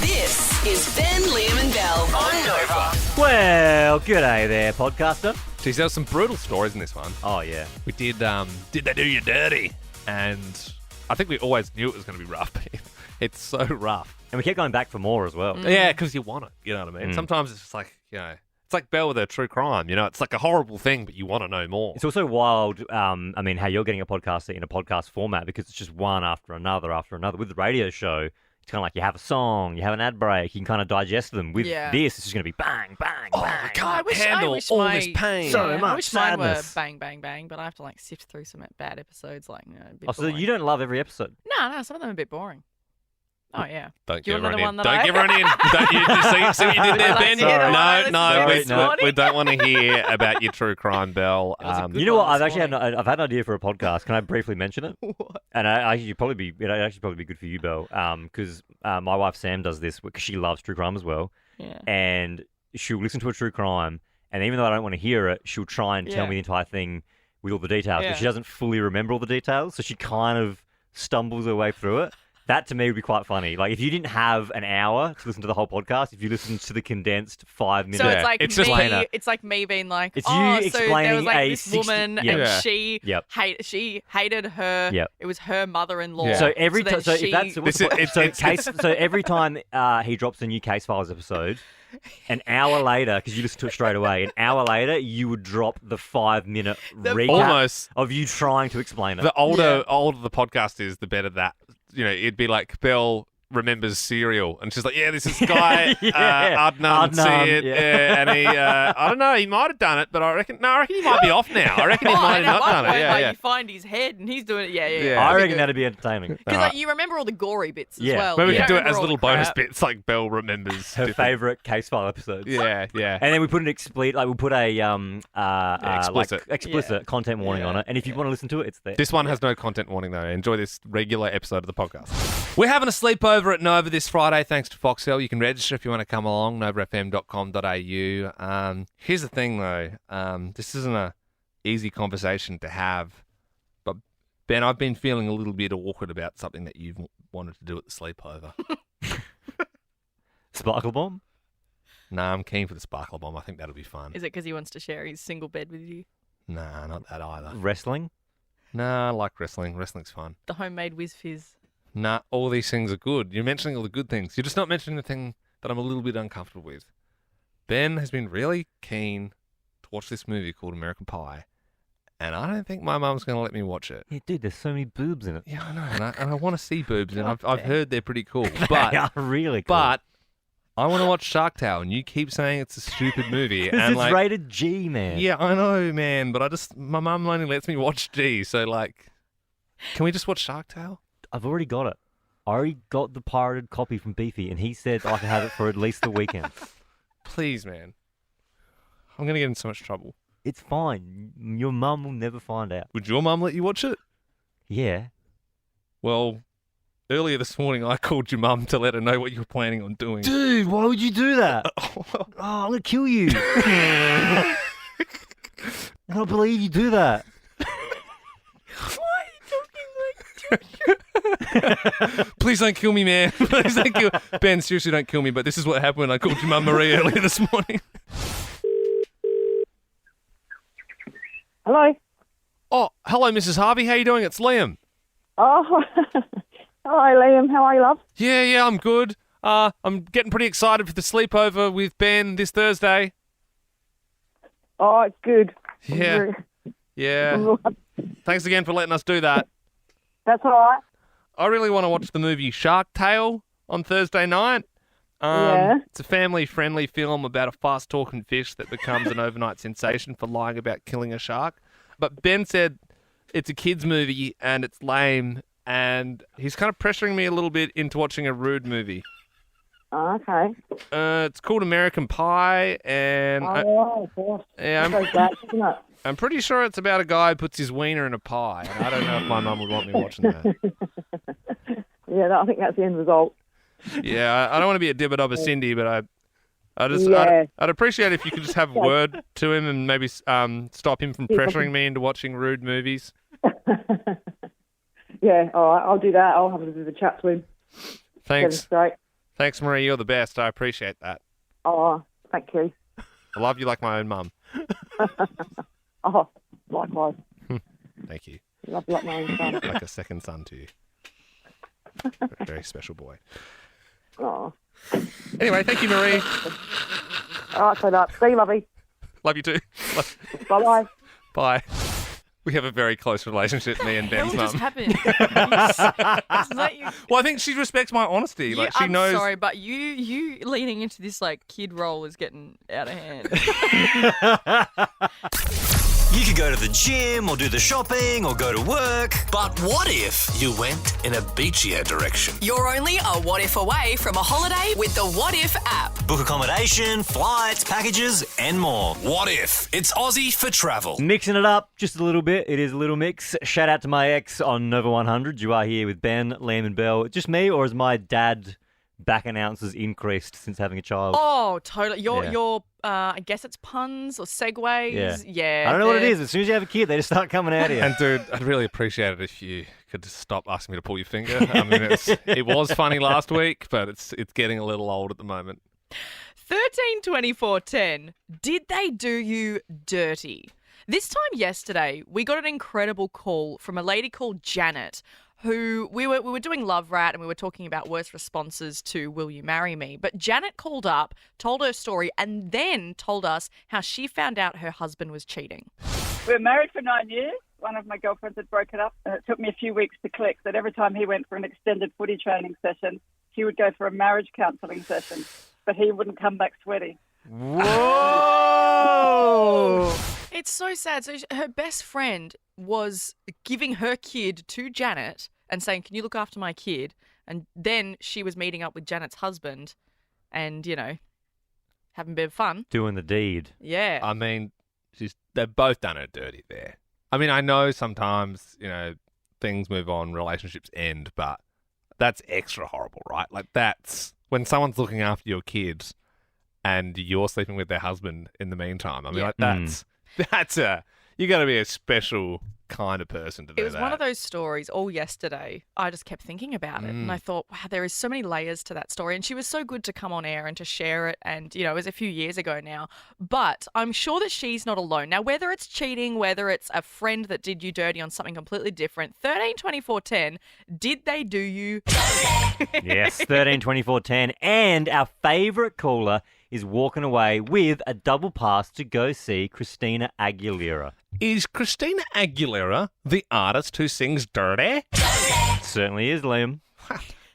This is Ben, Liam and Belle on Nova. Well, g'day there, podcaster. Geez, there was some brutal stories in this one. Oh, yeah. We did They Do You Dirty? And I think we always knew it was going to be rough. It's so rough. And we kept going back for more as well. Yeah, because you want it. You know what I mean? Sometimes it's just like, it's like Belle with her true crime. It's like a horrible thing, but you want to know more. It's also wild, how you're getting a podcast in a podcast format because it's just one after another after another. With the radio show, it's kind of like you have a song, you have an ad break, you can kind of digest them. With this, it's just going to be bang, bang, bang. I can't handle wish all my- this pain. So much I wish mine were sadness. bang, bang, bang, but I have to sift through some bad episodes. A bit Oh, so boring. you don't love every episode? No, some of them are a bit boring. Oh yeah. Don't Do you give want her another in. one that Don't I- give her in. Don't you see what you did there, I'd like Ben? to hear the one I No, listened no, to we, this morning. we don't want to hear about your true crime, Belle. It was a good You know what? one I've this actually had morning. I've had an idea for a podcast. Can I briefly mention it? What? And it'd actually probably be good for you, Belle, because my wife Sam does this because she loves true crime as well, Yeah. and she'll listen to a true crime, and even though I don't want to hear it, she'll try and tell Yeah. me the entire thing with all the details, Yeah. but she doesn't fully remember all the details, so she kind of stumbles her way through it. That to me would be quite funny. Like if you didn't have an hour to listen to the whole podcast, if you listened to the condensed 5 minutes, So it's like it's me. just It's like me being like, It's oh, you so there explaining was like a this 60 woman, Yeah. and Yeah. she Yep. she hated her. Yep. It was her mother-in-law. Yeah. So every then time, so she- if that's This is- so every time he drops a new Case Files episode, an hour later, because you listen to it straight away, an hour later you would drop the 5 minute recap Almost. of you trying to explain it. The older the podcast is, the better that. It'd be like Belle remembers cereal, and she's like, "Yeah, this is guy Adnan Syed, and he, I don't know, he might have done it, but I reckon he might be off now. I reckon he might have and at not one done point, it. Yeah. You find his head and he's doing it. Yeah. Yeah. I reckon that'd be entertaining. Because you remember all the gory bits as Yeah. well. Maybe we You could don't do it remember as all little the bonus crap. bits, like Belle remembers Her different- favourite Case File episodes. Yeah. And then we put an explicit, we'll put a explicit. explicit content warning on Yeah. it. And if you want to listen to it, it's there. This one has no content warning, though. Enjoy this regular episode of the podcast. We're having a sleepover at Nova this Friday, thanks to Foxtel. You can register if you want to come along, novafm.com.au. Here's the thing, though. This isn't an easy conversation to have. But, Ben, I've been feeling a little bit awkward about something that you've wanted to do at the sleepover. Sparkle Bomb? Nah, I'm keen for the sparkle bomb. I think that'll be fun. Is it because he wants to share his single bed with you? Nah, not that either. Wrestling? Nah, I like wrestling. Wrestling's fun. The homemade whiz fizz. Nah, all these things are good. You're mentioning all the good things. You're just not mentioning the thing that I'm a little bit uncomfortable with. Ben has been really keen to watch this movie called American Pie, and I don't think my mum's going to let me watch it. Yeah, dude, there's so many boobs in it. Yeah, I know, and I want to see boobs, and I've heard they're pretty cool. They But are really cool. but I want to watch Shark Tale, and you keep saying it's a stupid movie, Because and it's like, rated G, man. yeah, I know, man, but my mum only lets me watch G, so like, can we just watch Shark Tale? I've already got it. I already got the pirated copy from Beefy, and he said I can have it for at least the weekend. Please, man. I'm going to get in so much trouble. It's fine. Your mum will never find out. Would your mum let you watch it? Yeah. Well, earlier this morning I called your mum to let her know what you were planning on doing. Dude, why would you do that? Oh, I'm going to kill you. I don't believe you do that. Please don't kill me, man. Please don't kill Ben, seriously, don't kill me. But this is what happened when I called your mum Marie earlier this morning. Hello. Oh, hello, Mrs. Harvey. How you doing? It's Liam. Oh, hi, Liam. How are you, love? Yeah, I'm good. I'm getting pretty excited for the sleepover with Ben this Thursday. Oh, it's good. Yeah. Thanks again for letting us do that. That's all right. I really want to watch the movie Shark Tale on Thursday night. Yeah. It's a family-friendly film about a fast-talking fish that becomes an overnight sensation for lying about killing a shark. But Ben said it's a kids' movie and it's lame, and he's kind of pressuring me a little bit into watching a rude movie. Oh, okay. It's called American Pie, and Oh, gosh. yeah, So bad, isn't it? I'm pretty sure it's about a guy who puts his wiener in a pie. And I don't know if my mum would want me watching that. Yeah, I think that's the end result. Yeah, I don't want to be a dibber of a Cindy, but Yeah. I'd appreciate if you could just have a word to him and maybe stop him from pressuring me into watching rude movies. Yeah, all right, I'll do that. I'll have a bit of a chat to him. Get him Thanks. straight. Thanks, Marie. You're the best. I appreciate that. Oh, thank you. I love you like my own mum. Oh, likewise. Thank you. Love you like my own son. Like a second son to you. A very special boy. Oh. Anyway, thank you, Marie. All right, so that. See you, lovey. Love you too. Bye-bye. Bye. We have a very close relationship, me and Ben's What just mum. happened? It's like you, Well, I think she respects my honesty. Like she I'm knows. sorry, but you leaning into this like kid role is getting out of hand. You could go to the gym or do the shopping or go to work. But what if you went in a beachier direction? You're only a what if away from a holiday with the What If app. Book accommodation, flights, packages, and more. What if it's Aussie for travel? Mixing it up just a little bit. It is a little mix. Shout out to my ex on Nova 100. You are here with Ben, Liam, and Belle. Just me, or has my dad back and ounces increased since having a child? Oh, totally. Yeah. Your I guess it's puns or segues. Yeah. I don't know what it is. As soon as you have a kid, they just start coming out of you. And dude, I'd really appreciate it if you could just stop asking me to pull your finger. I mean, it was funny last week, but it's getting a little old at the moment. 13 24 10. Did they do you dirty? This time yesterday, we got an incredible call from a lady called Janet, who we were doing Love Rat and we were talking about worst responses to Will You Marry Me? But Janet called up, told her story, and then told us how she found out her husband was cheating. We were married for 9 years. One of my girlfriends had broken up, and it took me a few weeks to click that every time he went for an extended footy training session, she would go for a marriage counselling session, but he wouldn't come back sweaty. Whoa! It's so sad. So her best friend was giving her kid to Janet and saying, can you look after my kid? And then she was meeting up with Janet's husband and, having a bit of fun. Doing the deed. Yeah. I mean, they've both done her dirty there. I mean, I know sometimes, things move on, relationships end, but that's extra horrible, right? Like that's when someone's looking after your kids and you're sleeping with their husband in the meantime. I mean, like you got to be a special kind of person to do that. It was one of those stories all yesterday. I just kept thinking about it and I thought, wow, there is so many layers to that story. And she was so good to come on air and to share it. And, it was a few years ago now. But I'm sure that she's not alone. Now, whether it's cheating, whether it's a friend that did you dirty on something completely different, 13 24 10, did they do you? Yes, 13 24 10. And our favourite caller is walking away with a double pass to go see Christina Aguilera. Is Christina Aguilera the artist who sings dirty? Certainly is, Liam.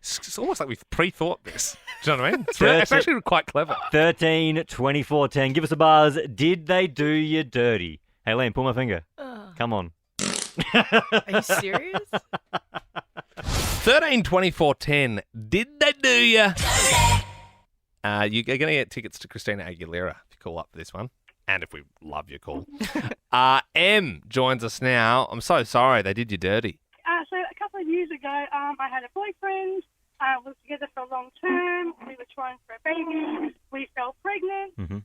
It's almost like we've pre-thought this. Do you know what I mean? It's actually quite clever. 13 24 10. Give us a buzz. Did they do you dirty? Hey, Liam, pull my finger. Come on. Are you serious? 13 24 10. Did they do you? You're going to get tickets to Christina Aguilera if you call up for this one. And if we love your call. M joins us now. I'm so sorry they did you dirty. So a couple of years ago, I had a boyfriend. We were together for a long term. We were trying for a baby. We fell pregnant. Mm-hmm.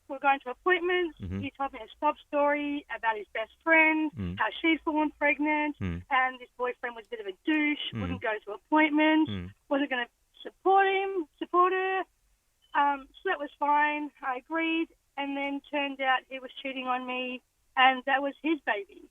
We were going to appointments. Mhm. He told me a sob story about his best friend, how she'd fallen pregnant, and this boyfriend was a bit of a douche, wouldn't go to appointments, wasn't going to support her. So that was fine. I agreed. And then turned out he was cheating on me, and that was his baby.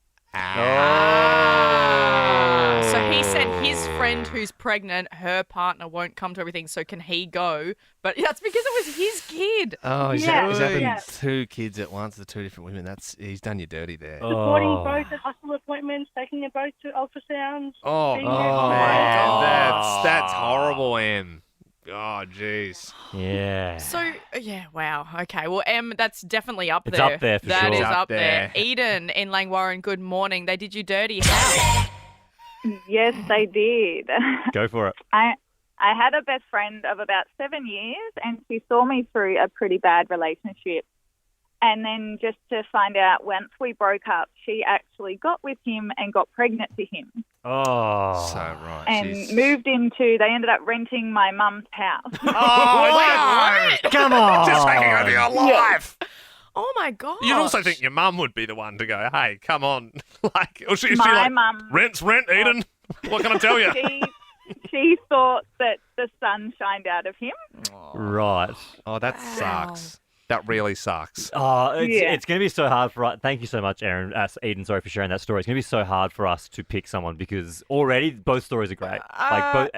So he said his friend who's pregnant, her partner won't come to everything, so can he go? But that's because it was his kid. Oh, he's Yeah. having Yeah. two kids at once, the two different women. He's done you dirty there. Supporting both at hospital appointments, taking them both to ultrasounds. Oh, being there. man, God. that's horrible, Em. Oh, jeez. Yeah. So, yeah, wow. Okay, well, M, that's definitely up It's there. up there for That sure. is It's up up there. there. Eden in Langwarrin, good morning. They did you dirty. How? Yes, they did. Go for it. I had a best friend of about 7 years, and she saw me through a pretty bad relationship. And then just to find out, once we broke up, she actually got with him and got pregnant to him. Oh. So, right. And she's- they ended up renting my mum's house. Oh, no! Come on. Just taking over your life. Oh, my God. You'd also think your mum would be the one to go, hey, come on. Is she My like, mum- rent's rent, Eden. What can I tell you? She she thought that the sun shined out of him. Right. Oh, that sucks. That really sucks. Oh, it's going to be so hard for us. Thank you so much, Erin. Eden, sorry for sharing that story. It's going to be so hard for us to pick someone because already both stories are great.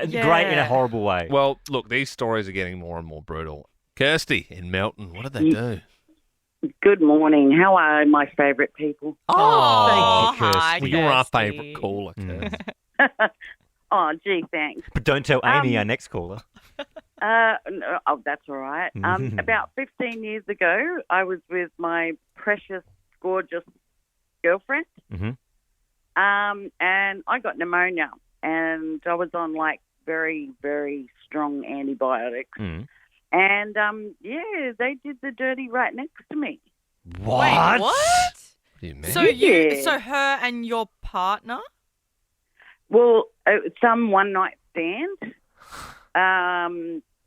Great in a horrible way. Well, look, these stories are getting more and more brutal. Kirsty in Melton, what did they do? Good morning. How are my favourite people? Oh, thank you, Kirsty. hi, Well, you're our Kirsty. favourite caller, Kirsty. Oh, gee, thanks. But don't tell Amy, our next caller. No, that's all right. About 15 years ago, I was with my precious, gorgeous girlfriend, and I got pneumonia, and I was on like very, very strong antibiotics. And they did the dirty right next to me. What? Wait, what? What do you mean? So her and your partner? Well, some one night stand,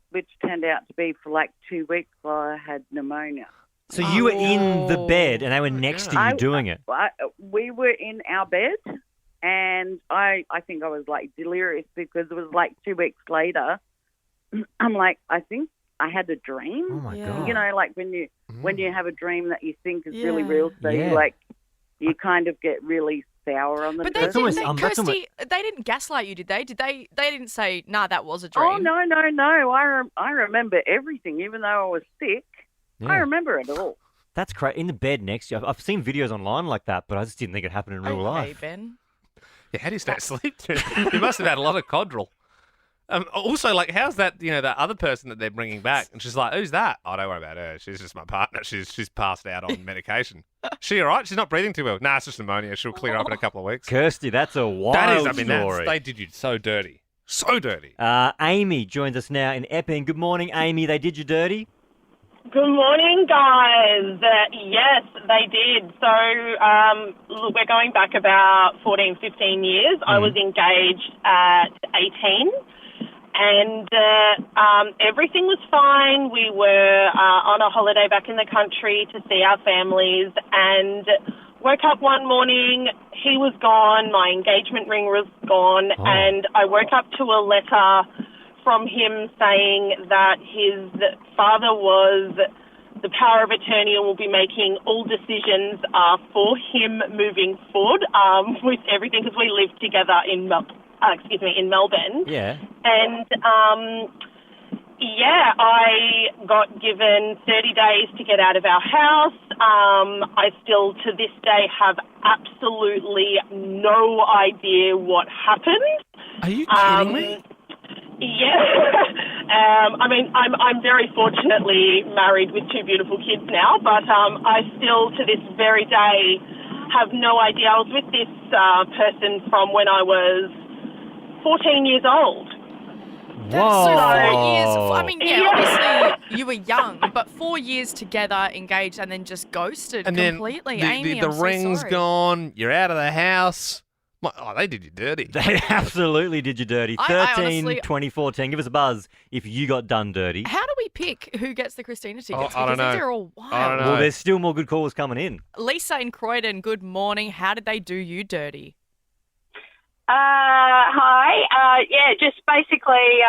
which turned out to be for like 2 weeks while I had pneumonia. So you were in the bed and they were next to you doing it? We were in our bed, and I think I was like delirious because it was like 2 weeks later. I'm like, I think I had a dream. Oh my God. You know, like when you have a dream that you think is really real, so you kind of get really sour on the But bed. Kirsty, they didn't gaslight you, did they? They didn't say, nah, that was a dream. Oh, no. I remember everything, even though I was sick. Yeah. I remember it all. That's crazy. In the bed next to you. I've seen videos online like that, but I just didn't think it happened in real life. Ben. Yeah, how do you stay asleep? You must have had a lot of Codral. Also, like, how's that, the other person that they're bringing back? And she's like, who's that? Oh, don't worry about her. She's just my partner. She's passed out on medication. She all right? She's not breathing too well. Nah, it's just pneumonia. She'll clear up in a couple of weeks. Kirsty, that's a wild story. They did you so dirty. So dirty. Amy joins us now in Epping. Good morning, Amy. They did you dirty? Good morning, guys. Yes, they did. So, look, we're going back about 14, 15 years. I was engaged at 18. And everything was fine. We were on a holiday back in the country to see our families, and woke up one morning, he was gone, my engagement ring was gone, and I woke up to a letter from him saying that his father was the power of attorney and will be making all decisions for him moving forward with everything, because we lived together in Melbourne. Yeah. And, I got given 30 days to get out of our house. I still, to this day, have absolutely no idea what happened. Are you kidding me? Yeah. I'm very fortunately married with two beautiful kids now, but I still, to this very day, have no idea. I was with this person from when I was 14 years old. Whoa. So 4 years. Obviously you were young, but 4 years together, engaged, and then just ghosted completely. Then Amy, the I'm so ring's sorry. gone. You're out of the house. They did you dirty. They absolutely did you dirty. I 13, honestly- 2014. Give us a buzz if you got done dirty. How do we pick who gets the Christina tickets? I don't Because know. these are all wild. I don't know. Well, there's still more good callers coming in. Lisa in Croydon, good morning. How did they do you dirty? Hi. Just basically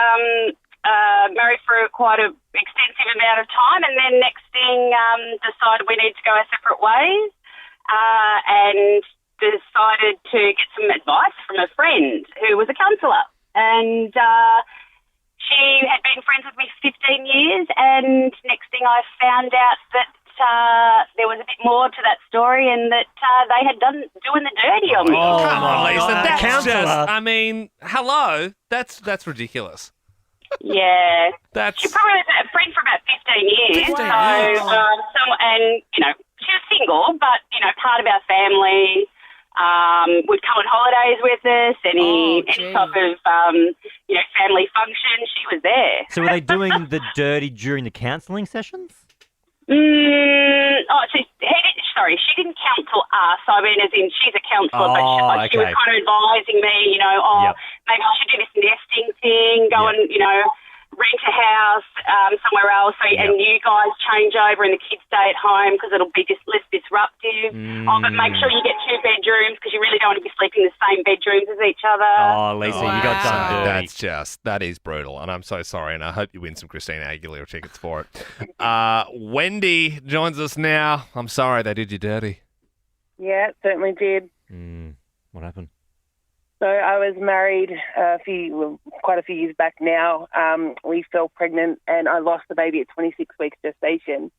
married for quite an extensive amount of time, and then next thing decided we need to go our separate ways, and decided to get some advice from a friend who was a counsellor. And she had been friends with me for 15 years, and next thing I found out that there was a bit more to that story, and that they had doing the dirty on me. Oh, come on, Lisa. God. That's Counsellor. just, hello. That's ridiculous. Yeah. That's... She probably was a friend for about 15 years. 15 so, years. she was single, but, part of our family would come on holidays with us, any type of, family function. She was there. So were they doing the dirty during the counselling sessions? She didn't counsel us. As in she's a counsellor, but she was kind of advising me, maybe I should do this nesting thing, go and, rent a house somewhere else, so, and you guys change over and the kids stay at home because it'll be just less disruptive. But make sure you get 2 bedrooms because you really don't want to be sleeping in the same bedrooms as each other. Oh, Lisa, you got done dirty. That is brutal, and I'm so sorry, and I hope you win some Christina Aguilera tickets for it. Wendy joins us now. I'm sorry they did you dirty. Yeah, it certainly did. What happened? So I was married quite a few years back now. We fell pregnant and I lost the baby at 26 weeks gestation.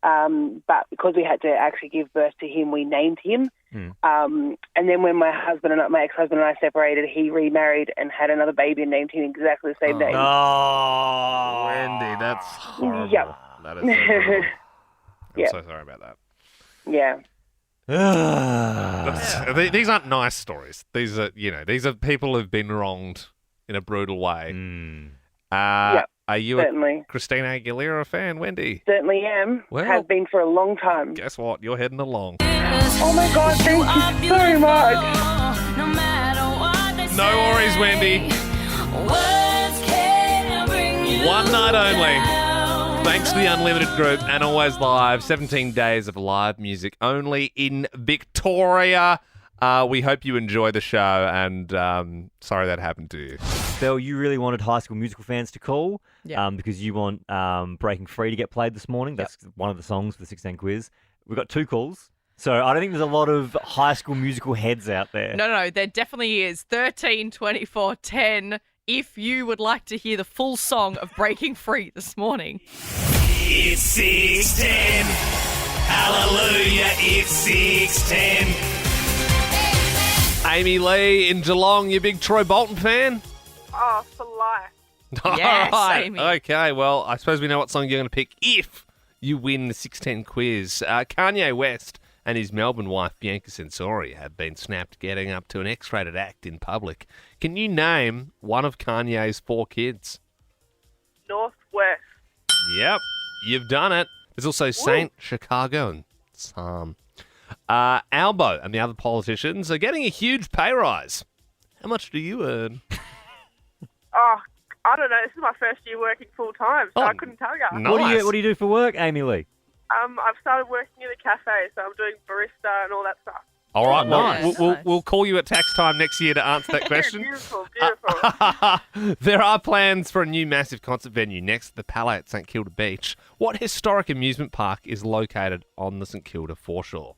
But because we had to actually give birth to him, we named him. And then when my ex-husband and I separated, he remarried and had another baby and named him exactly the same name. Oh, Wendy, that's horrible. Yep. That is so brutal. I'm so sorry about that. Yeah. These aren't nice stories. These are people who've been wronged in a brutal way. Are you certainly. a Christina Aguilera fan, Wendy? Certainly am. Well, have been for a long time. Guess what? You're heading along. Oh my God, thank you so much. No worries, Wendy. One night only. Thanks to the Unlimited Group and Always Live. 17 days of live music only in Victoria. We hope you enjoy the show, and sorry that happened to you. Belle, you really wanted High School Musical fans to call Yeah. because you want Breaking Free to get played this morning. That's one of the songs for the 16 quiz. We've got 2 calls. So I don't think there's a lot of High School Musical heads out there. No, there definitely is. 13 24 10 if you would like to hear the full song of Breaking Free this morning. It's 6:10. Hallelujah, it's 6:10. Amy Lee in Geelong, you big Troy Bolton fan? Oh, for life. Yes, All right. Amy. Okay, well, I suppose we know what song you're going to pick if you win the 610 quiz. Kanye West and his Melbourne wife, Bianca Censori, have been snapped getting up to an X-rated act in public. Can you name one of Kanye's 4 kids? Northwest. Yep, you've done it. There's also Saint, Chicago, and Psalm. Albo and the other politicians are getting a huge pay rise. How much do you earn? Oh, I don't know. This is my first year working full time, so I couldn't tell you. Nice. What do you do for work, Amy Lee? I've started working in a cafe, so I'm doing barista and all that stuff. All right, Nice. we'll call you at tax time next year to answer that question. Beautiful. There are plans for a new massive concert venue next to the Palais at St Kilda Beach. What historic amusement park is located on the St Kilda foreshore?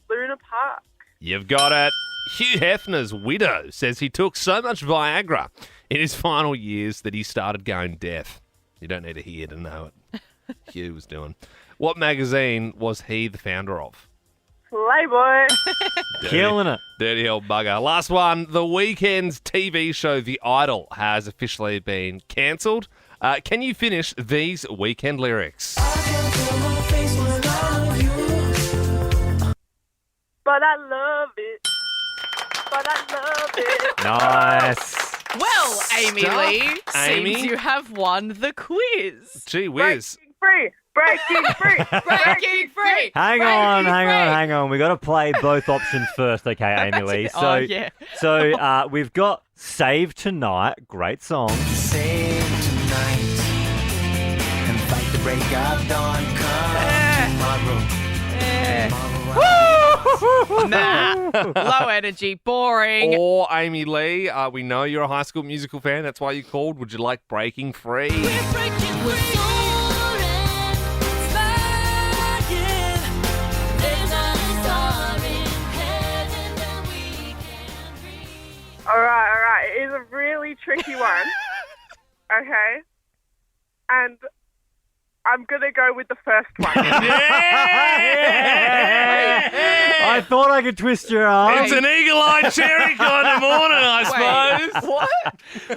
Luna Park. You've got it. Hugh Hefner's widow says he took so much Viagra in his final years that he started going deaf. You don't need to hear to know it. Hugh was doing. What magazine was he the founder of? Playboy. Killing it. Dirty old bugger. Last one. The Weekend's TV show The Idol has officially been cancelled. Can you finish these weekend lyrics? But I love it. But I love it. Nice. Well, Amy Stuff, Lee, Amy. seems you have won the quiz. Gee whiz. Breaking free. Breaking free. Hang on. We got to play both options first, okay, Amy Lee? Oh, yeah. So we've got Save Tonight, great song. Save tonight and fight the break of dawn. Come tomorrow. Nah, low energy, boring. Or Amy Lee, we know you're a High School Musical fan. That's why you called. Would you like Breaking Free? All right. It is a really tricky one. Okay. And I'm going to go with the first one. I thought I could twist your arm. It's an eagle-eyed cherry kind of morning, I suppose. What?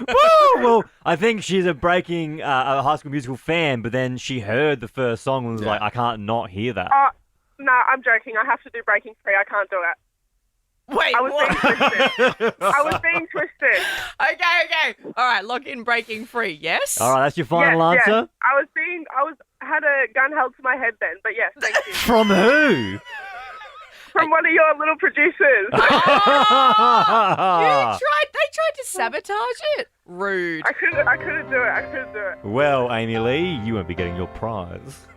Woo! Well, I think she's a High School Musical fan, but then she heard the first song and was like, I can't not hear that. No, I'm joking. I have to do Breaking Free. I can't do it. Wait, I was being twisted. I was being twisted. Okay. All right, lock in Breaking Free, yes? All right, that's your final Yes, answer? yes. I had a gun held to my head then, but yes, thank you. From who? From one of your little producers. They tried to sabotage it. Rude. I couldn't do it. Well, Amy Lee, you won't be getting your prize.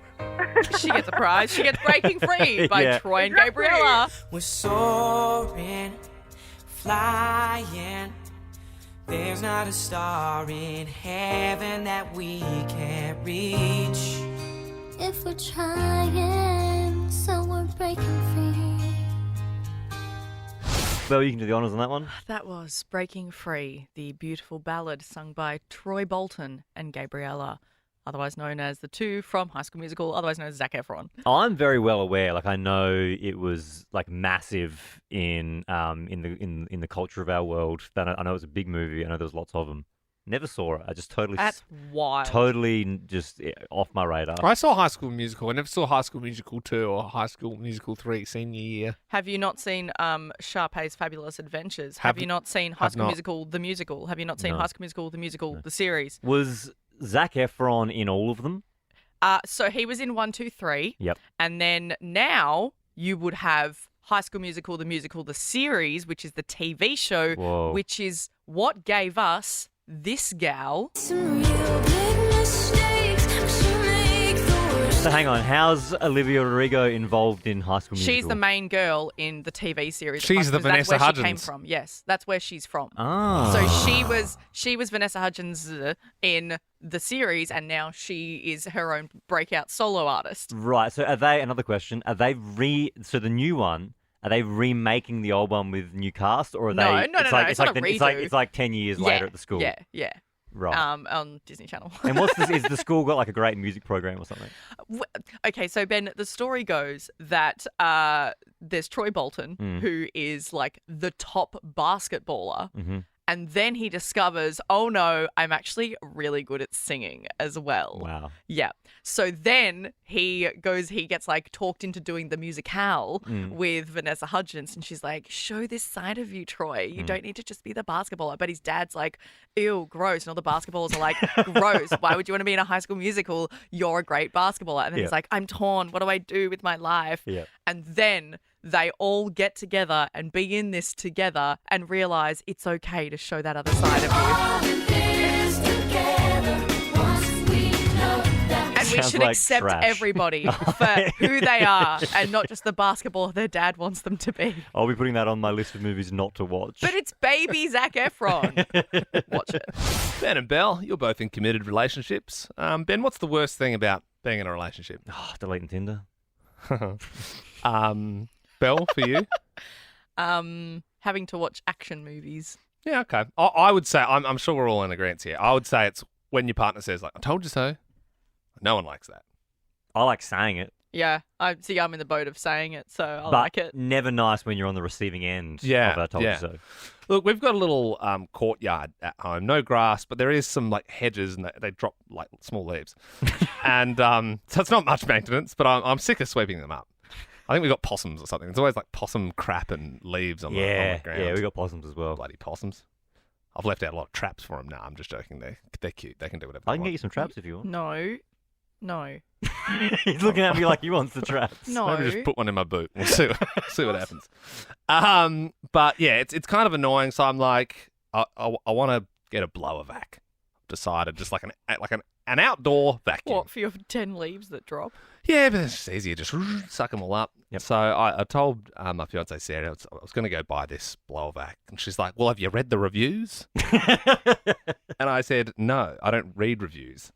She gets a prize. She gets Breaking Free by Yeah. Troy and Gabriella. We're soaring, flying. There's not a star in heaven that we can't reach. If we're trying, so we're breaking free. Belle, you can do the honours on that one. That was Breaking Free, the beautiful ballad sung by Troy Bolton and Gabriella, otherwise known as the two from High School Musical, otherwise known as Zac Efron. I'm very well aware. Like, I know it was like massive in the culture of our world. That I know it was a big movie. I know there was lots of them. Never saw it. I just That's wild. totally just off my radar. I saw High School Musical. I never saw High School Musical 2 or High School Musical 3 senior year. Have you not seen Sharpay's Fabulous Adventures? Have you not seen High School Musical, the musical? Have you not seen No. High School Musical, the musical, the series? Was Zac Efron in all of them? So he was in 1, 2, 3. Yep. And then now you would have High School Musical, the series, which is the TV show, Whoa. which is what gave us this gal. So hang on, how's Olivia Rodrigo involved in High School Musical? She's the main girl in the TV series. She's the because Vanessa that's where Hudgens. she came from. Yes, that's where she's from. Ah. So she was Vanessa Hudgens in the series, and now she is her own breakout solo artist. Right. So another question? So the new one? Are they remaking the old one with new cast, or are No, they? no, it's no, like, it's not a it's like 10 years later Yeah, at the school. Yeah. Right. On Disney Channel. And what's this? Is the school got like a great music program or something? Okay, so Ben, the story goes that there's Troy Bolton, who is like the top basketballer. Mm-hmm. And then he discovers, oh no, I'm actually really good at singing as well. Wow. Yeah. So then he gets like talked into doing the musicale with Vanessa Hudgens. And she's like, show this side of you, Troy. You don't need to just be the basketballer. But his dad's like, ew, gross. And all the basketballers are like, gross. Why would you want to be in a High School Musical? You're a great basketballer. And then he's like, I'm torn. What do I do with my life? Yeah. And then they all get together and be in this together and realize it's okay to show that other side of you. And we Sounds should like accept trash. everybody for who they are and not just the basketball their dad wants them to be. I'll be putting that on my list of movies not to watch. But it's baby Zac Efron. Watch it. Ben and Belle, you're both in committed relationships. Ben, what's the worst thing about being in a relationship? Deleting Tinder. Belle, for you? Having to watch action movies. Yeah, okay. I would say, I'm sure we're all in agreement here. I would say it's when your partner says, like, I told you so. No one likes that. I like saying it. Yeah, I'm in the boat of saying it, so I but like it. never nice when you're on the receiving end of I told you so. Look, we've got a little courtyard at home. No grass, but there is some like hedges and they drop like small leaves. And so it's not much maintenance, but I'm sick of sweeping them up. I think we've got possums or something. It's always like possum crap and leaves on the ground. Yeah, we got possums as well. Bloody possums. I've left out a lot of traps for them. No, I'm just joking. They're cute. They can do whatever I they can want. get you some traps if you want. No. He's looking at me like he wants the traps. No. Maybe just put one in my boot. We'll see what happens. But yeah, it's kind of annoying. So I'm like, I want to get a blower vac. Decided just like an outdoor vacuum. What, for your 10 leaves that drop? Yeah, but it's just easier. Just suck them all up. Yep. So I told my fiance Sarah I was going to go buy this blower vac, and she's like, "Well, have you read the reviews?" And I said, "No, I don't read reviews.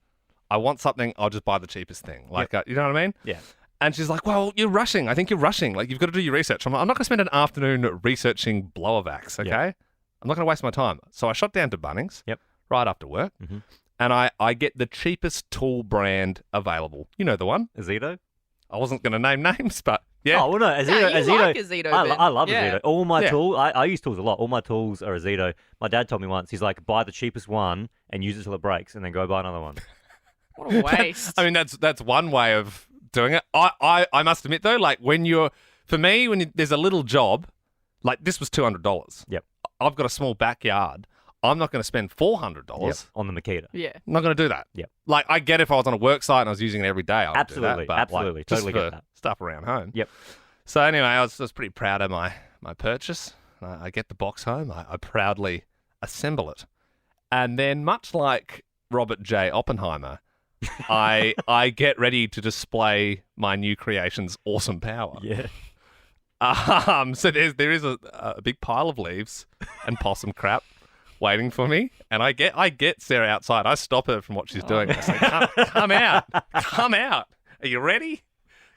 I want something. I'll just buy the cheapest thing. Like, you know what I mean?" Yeah. And she's like, "Well, you're rushing. I think you're rushing. Like, you've got to do your research." I'm like, "I'm not going to spend an afternoon researching blower vacs. Okay, I'm not going to waste my time." So I shot down to Bunnings. Yep. Right after work. Mm-hmm. And I get the cheapest tool brand available. You know the one. Azito? I wasn't going to name names, but yeah. Oh, well, no, Azito. you like Azito, I love Ben. Azito. All my tools, I use tools a lot. All my tools are Azito. My dad told me once, he's like, buy the cheapest one and use it till it breaks and then go buy another one. What a waste. I mean, that's one way of doing it. I must admit, though, like when there's a little job, like this was $200. Yep. I've got a small backyard. I'm not going to spend $400 on the Makita. Yeah. I'm not going to do that. Yep. Like, I get if I was on a work site and I was using it every day, I would Absolutely, do that. But absolutely. like, just Totally for get that. stuff around home. Yep. So anyway, I was pretty proud of my purchase. I get the box home. I proudly assemble it. And then, much like Robert J. Oppenheimer, I get ready to display my new creation's awesome power. Yeah. So there is a big pile of leaves and possum crap waiting for me, and I get Sarah outside. I stop her from what she's doing. I say, come out. Are you ready?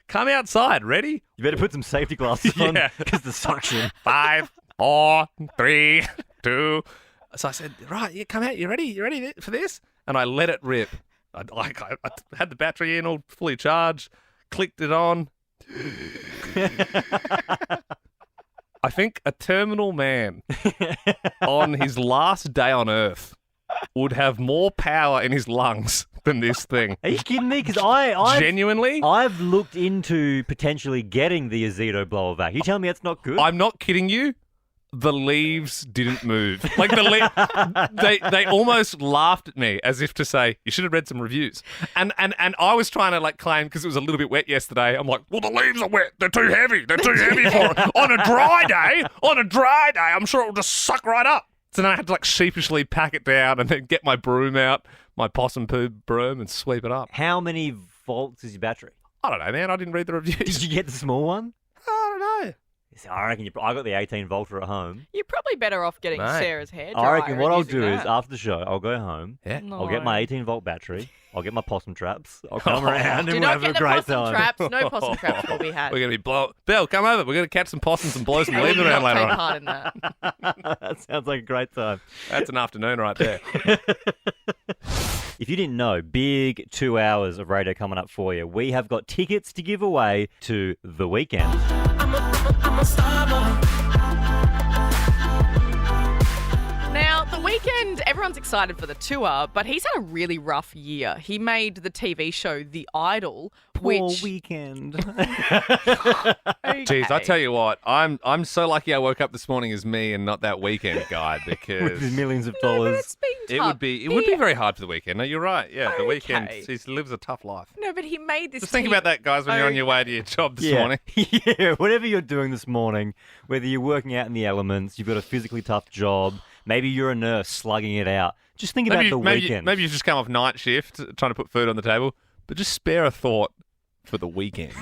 Come outside. Ready? You better put some safety glasses on because the suction. 5, 4, 3, 2. So I said, right, yeah, come out. You ready? You ready for this? And I let it rip. I had the battery in all fully charged, clicked it on. I think a terminal man on his last day on Earth would have more power in his lungs than this thing. Are you kidding me? Because I genuinely, I've looked into potentially getting the Azito blower vac. You telling me that's not good? I'm not kidding you. The leaves didn't move. Like they almost laughed at me as if to say, you should have read some reviews. And I was trying to like claim because it was a little bit wet yesterday. I'm like, well, the leaves are wet. They're too heavy. They're too heavy for it. On a dry day, I'm sure it'll just suck right up. So then I had to like sheepishly pack it down and then get my broom out, my possum poo broom, and sweep it up. How many volts is your battery? I don't know, man. I didn't read the reviews. Did you get the small one? I don't know. I reckon I got the 18 volter at home. You're probably better off getting Mate, Sarah's hair I dryer. reckon what and I'll using do is that. after the show, I'll go home. Yeah. I'll get my 18 volt battery. I'll get my possum traps. I'll come around Do and we'll not have a get the great possum time. traps. No possum traps will be had. We're going to be Belle, come over. We're going to catch some possums and blow some leaves will around not later take on. part in that. That sounds like a great time. That's an afternoon right there. If you didn't know, big 2 hours of radio coming up for you. We have got tickets to give away to The Weekend. I'm a star boy. Now, The Weeknd, everyone's excited for the tour, but he's had a really rough year. He made the TV show The Idol, which... Weekend. Jeez, I tell you what, I'm so lucky I woke up this morning as me and not that Weekend guy because With his millions of dollars. It's been it tough. would be very hard for The Weekend. No, you're right. Yeah, The Weekend, Okay. he lives a tough life. No, but he made this Just think about that, guys, when you're on your way to your job this morning. Yeah, whatever you're doing this morning, whether you're working out in the elements, you've got a physically tough job, maybe you're a nurse slugging it out. Just think about The Weekend. Maybe you just come off night shift trying to put food on the table, but just spare a thought for The Weekend.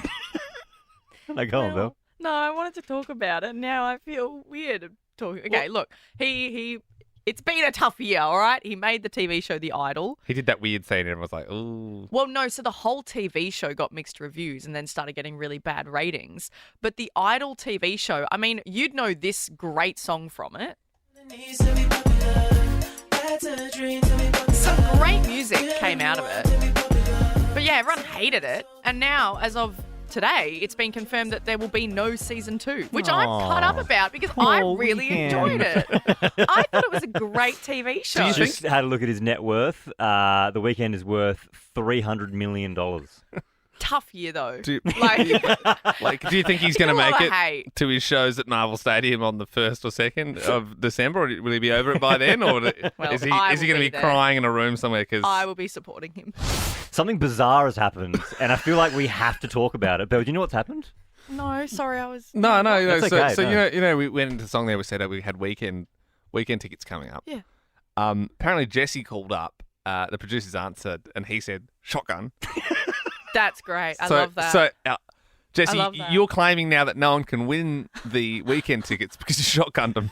Go on, Bill. No, I wanted to talk about it. Now I feel weird talking. Okay, look, it's been a tough year, all right? He made the TV show The Idol. He did that weird scene and everyone was like, ooh. Well, no, so the whole TV show got mixed reviews and then started getting really bad ratings. But the Idol TV show, I mean, you'd know this great song from it. Some great music came out of it. But yeah, everyone hated it. And now, as of today, it's been confirmed that there will be no season 2, which I'm cut up about because I really enjoyed it. I thought it was a great TV show. I just had a look at his net worth. The Weekend is worth $300 million. Tough year, though. Do you think he's going to make it to his shows at Marvel Stadium on the 1st or 2nd of December? Or will he be over it by then? Or is he going to be there. crying in a room somewhere? Cause... I will be supporting him. Something bizarre has happened, and I feel like we have to talk about it. Bill, do you know what's happened? No, sorry, I was... No. That's okay, So no. you know, we went into the song there. We said we had weekend tickets coming up. Yeah. Apparently, Jesse called up. The producers answered, and he said, "Shotgun." That's great. I love that. So, Jesse, I love that. you're claiming now that no one can win the weekend tickets because you shotgunned them.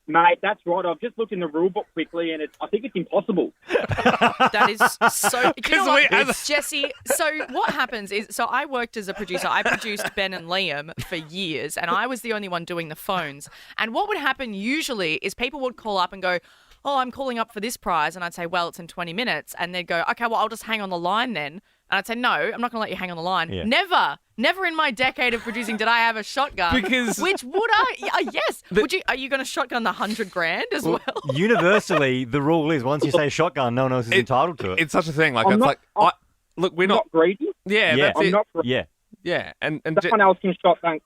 Mate, that's right. I've just looked in the rule book quickly, and I think it's impossible. That is so... Do you know what, Jesse, so what happens is... So I worked as a producer. I produced Ben and Liam for years, and I was the only one doing the phones. And what would happen usually is people would call up and go, oh, I'm calling up for this prize. And I'd say, well, it's in 20 minutes. And they'd go, okay, well, I'll just hang on the line then. And I'd say, no, I'm not going to let you hang on the line. Yeah. Never in my decade of producing did I have a shotgun. Because... Which would I? Yes. Are you going to shotgun the $100,000 as well? Universally, the rule is once you say shotgun, no one else is entitled to it. It's such a thing. Like, look, we're not greedy. Yeah, Yeah. that's I'm it. not greedy. Yeah. Yeah, and Someone else can shotgun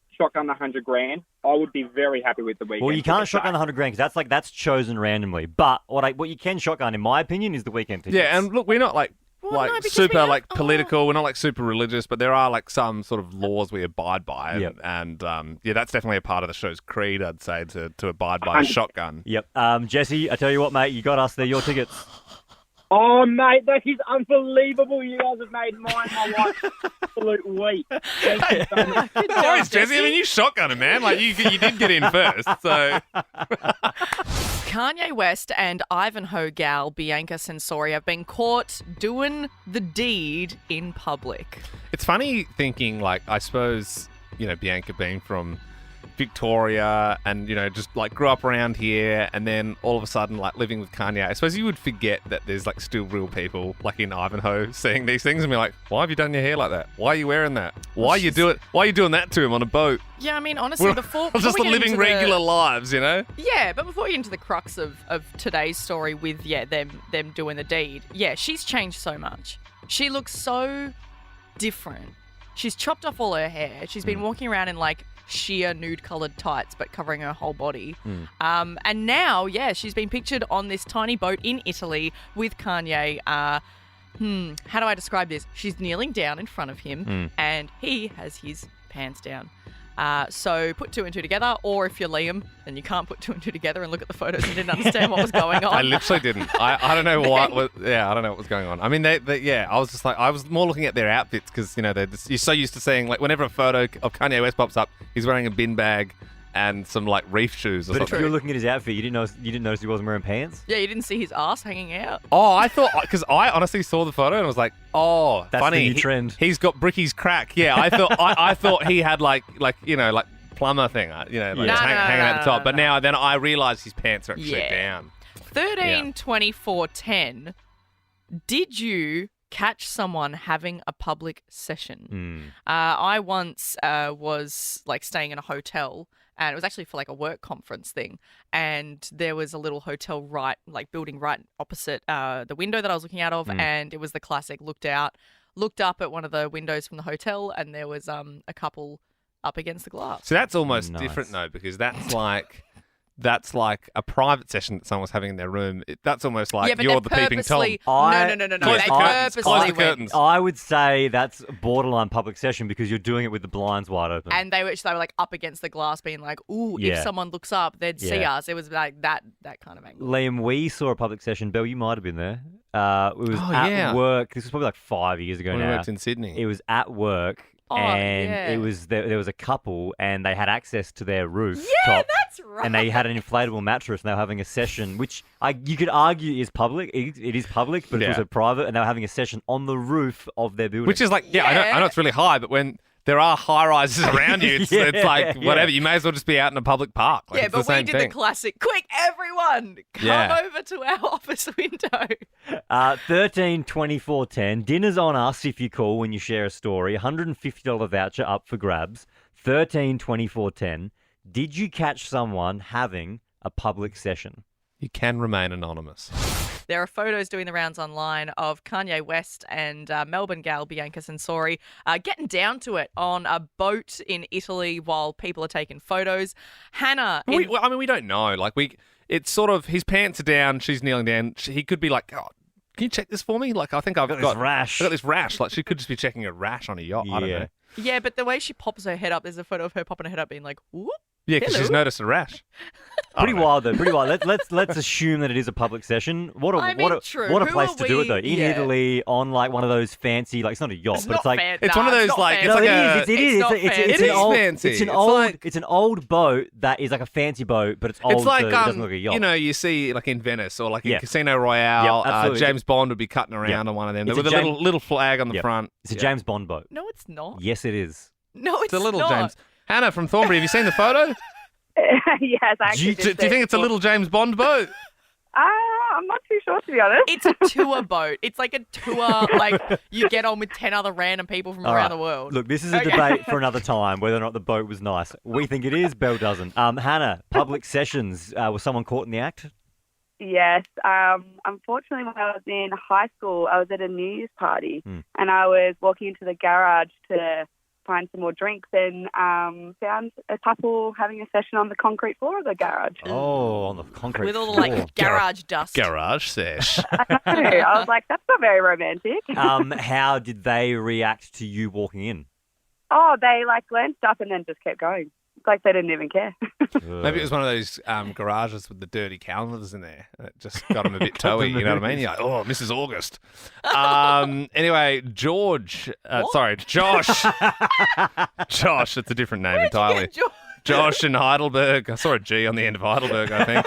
the $100,000. I would be very happy with the weekend. Well, you can't shotgun the $100,000 because that's chosen randomly. But what you can shotgun, in my opinion, is the weekend tickets. Yeah, and look, we're not like Well, like no, because super we have- like political. We're not like super religious, but there are like some sort of laws we abide by, and yeah, that's definitely a part of the show's creed. I'd say to abide by a shotgun. Yep. Jesse, I tell you what, mate, you got us. They're your tickets. Oh, mate, that is unbelievable. You guys have made my life absolute week. Thank you so much. No worries, Jesse. I mean, you shotgunner, man. Like you did get in first, so. Kanye West and Ivanhoe gal Bianca Sensori have been caught doing the deed in public. It's funny thinking, like, I suppose, Bianca being from Victoria and, just, like, grew up around here and then all of a sudden, like, living with Kanye. I suppose you would forget that there's, like, still real people, like, in Ivanhoe seeing these things and be like, why have you done your hair like that? Why are you wearing that? Why are you doing that to him on a boat? Yeah, I mean, honestly, before just we the get living into regular lives, Yeah, but before we get into the crux of today's story with, them doing the deed, she's changed so much. She looks so different. She's chopped off all her hair. She's been walking around in, like, sheer nude-coloured tights but covering her whole body. And now, she's been pictured on this tiny boat in Italy with Kanye. How do I describe this? She's kneeling down in front of him and he has his pants down. So put two and two together, or if you're Liam and you can't put two and two together and look at the photos and didn't understand what was going on. I literally didn't. I don't know what was. Yeah, I don't know what was going on. I mean, I was just like, I was more looking at their outfits because you're so used to seeing, like, whenever a photo of Kanye West pops up, he's wearing a bin bag and some, like, reef shoes or But something. if you're looking at his outfit, you didn't notice he wasn't wearing pants? Yeah, you didn't see his ass hanging out. Oh, I thought, because I honestly saw the photo and was like, oh, That's funny. the new trend. He's got Bricky's crack. Yeah, I thought I thought he had like plumber thing, hanging at the top. But now then I realised his pants are actually down. 13/24/10. Did you catch someone having a public session? I once was like staying in a hotel. And it was actually for like a work conference thing. And there was a little hotel building right opposite the window that I was looking out of. And it was the classic looked up at one of the windows from the hotel, and there was a couple up against the glass. So that's almost different though, because that's like a private session that someone's having in their room. That's almost like you're the peeping Tom. No. Close They the curtains. purposely Close the went. curtains. I would say that's borderline public session because you're doing it with the blinds wide open. And they were like up against the glass being like, ooh, if someone looks up, they'd see us. It was like that kind of angle. Liam, we saw a public session. Belle, you might have been there. It was at work. This was probably like 5 years ago When now. we worked in Sydney. It was at work. It was there was a couple and they had access to their roof top. That's right. And they had an inflatable mattress and they were having a session, which you could argue is public. It is public, but it's also private. And they were having a session on the roof of their building. Which is like, I know it's really high, but when there are high rises around you, it's like whatever. You may as well just be out in a public park. Like, it's but the same we did thing. the classic, quick, everyone, come over to our office window. 13/24/10. Dinner's on us if you call when you share a story. $150 voucher up for grabs. 13/24/10. Did you catch someone having a public session? You can remain anonymous. There are photos doing the rounds online of Kanye West and Melbourne gal Bianca Sensori getting down to it on a boat in Italy while people are taking photos. Hannah... We don't know. Like, it's sort of, his pants are down, she's kneeling down. He could be like, oh, can you check this for me? Like, I think I've got this rash. I've got this rash. Like, she could just be checking a rash on a yacht. I don't know. Yeah, but the way she pops her head up, there's a photo of her popping her head up being like, whoop. Yeah, because she's noticed a rash. Pretty wild though. Pretty wild. Let's assume that it is a public session. What a place to do it though. In Italy, on like one of those fancy, like it's not a yacht, but it's like it's one of those like it's like it's an old boat that is like a fancy boat, but it's old. It's like so it doesn't look like a yacht. you see like in Venice or like in Casino Royale, James Bond would be cutting around on one of them with a little flag on the front. It's a James Bond boat. No, it's not. Yes, it is. No, it's a little not. James. Hannah from Thornbury, have you seen the photo? Yes, actually. Do you think it's a little James Bond boat? I'm not too sure, to be honest. It's a tour boat. It's like a tour, like you get on with 10 other random people from around the world. Look, this is a debate for another time, whether or not the boat was nice. We think it is. Belle doesn't. Hannah, public sessions. Was someone caught in the act? Yes. Unfortunately, when I was in high school, I was at a New Year's party and I was walking into the garage to find some more drinks and found a couple having a session on the concrete floor of the garage. Oh, on the concrete With all the floor. like garage dust. Garage sesh. I know. I was like, that's not very romantic. How did they react to you walking in? Oh, they like glanced up and then just kept going. Like they didn't even care. Maybe it was one of those garages with the dirty calendars in there. And it just got them a bit toey, you know what I mean? You're like, oh, Mrs. August. Anyway, Josh. Josh, it's a different name entirely. Josh in Heidelberg. I saw a G on the end of Heidelberg, I think.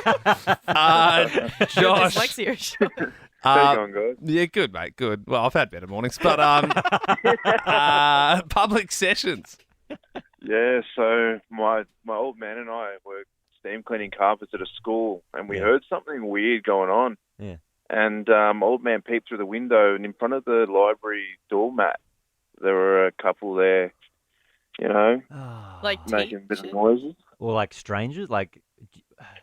Josh. Dyslexia show. How you going, guys? Yeah, good, mate, good. Well, I've had better mornings, but public sessions. Yeah, so my old man and I were steam cleaning carpets at a school, and we heard something weird going on. Yeah. And old man peeped through the window, and in front of the library doormat, there were a couple there, you know, like making a bit of noises. Or like strangers? Like,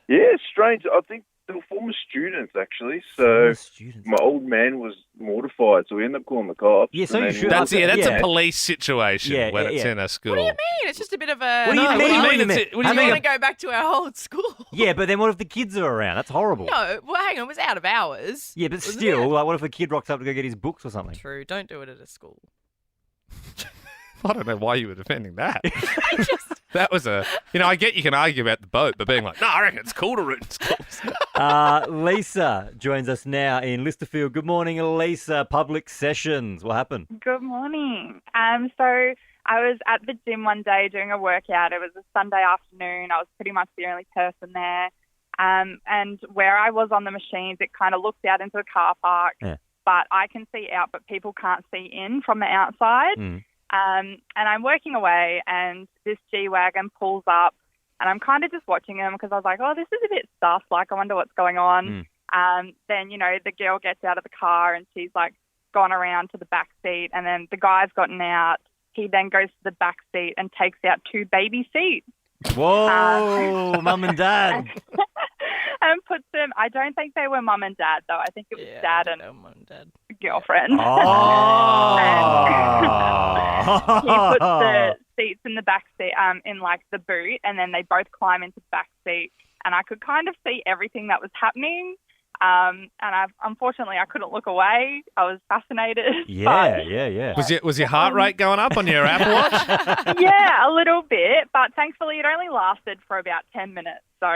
Yeah, strange. I think they were former students, actually. So my old man was mortified, so we ended up calling the cops. Yeah, so and you then- should. That's a police situation Yeah, when yeah, it's yeah. in a school. What do you mean? It's just a bit of a. What do you mean? What do you mean? What do you It's- mean? what do We you want mean? to go back to our old school. Yeah, but then what if the kids are around? That's horrible. No, well, hang on. It was out of hours. Yeah, but Wasn't still, it? like, what if a kid rocks up to go get his books or something? True. Don't do it at a school. I don't know why you were defending that. That was I get you can argue about the boat, but being like, no, I reckon it's cool to root in schools. Lisa joins us now in Listerfield. Good morning, Lisa. Public sessions. What happened? Good morning. So I was at the gym one day doing a workout. It was a Sunday afternoon. I was pretty much the only person there. And where I was on the machines, it kind of looks out into the car park. Yeah. But I can see out, but people can't see in from the outside. And I'm working away, and this G-Wagon pulls up, and I'm kind of just watching him because I was like, oh, this is a bit stuffed. Like, I wonder what's going on. Then, the girl gets out of the car, and she's, like, gone around to the back seat, and then the guy's gotten out. He then goes to the back seat and takes out 2 baby seats. Whoa, mum and dad. And puts them, I don't think they were mum and dad, though. I think it was dad and mum and dad. girlfriend. Oh. He puts the seats in the back seat, in like the boot, and then they both climb into the back seat. And I could kind of see everything that was happening. And unfortunately, I couldn't look away. I was fascinated. Yeah. Was your heart rate going up on your Apple Watch? Yeah, a little bit. But thankfully, it only lasted for about 10 minutes. So...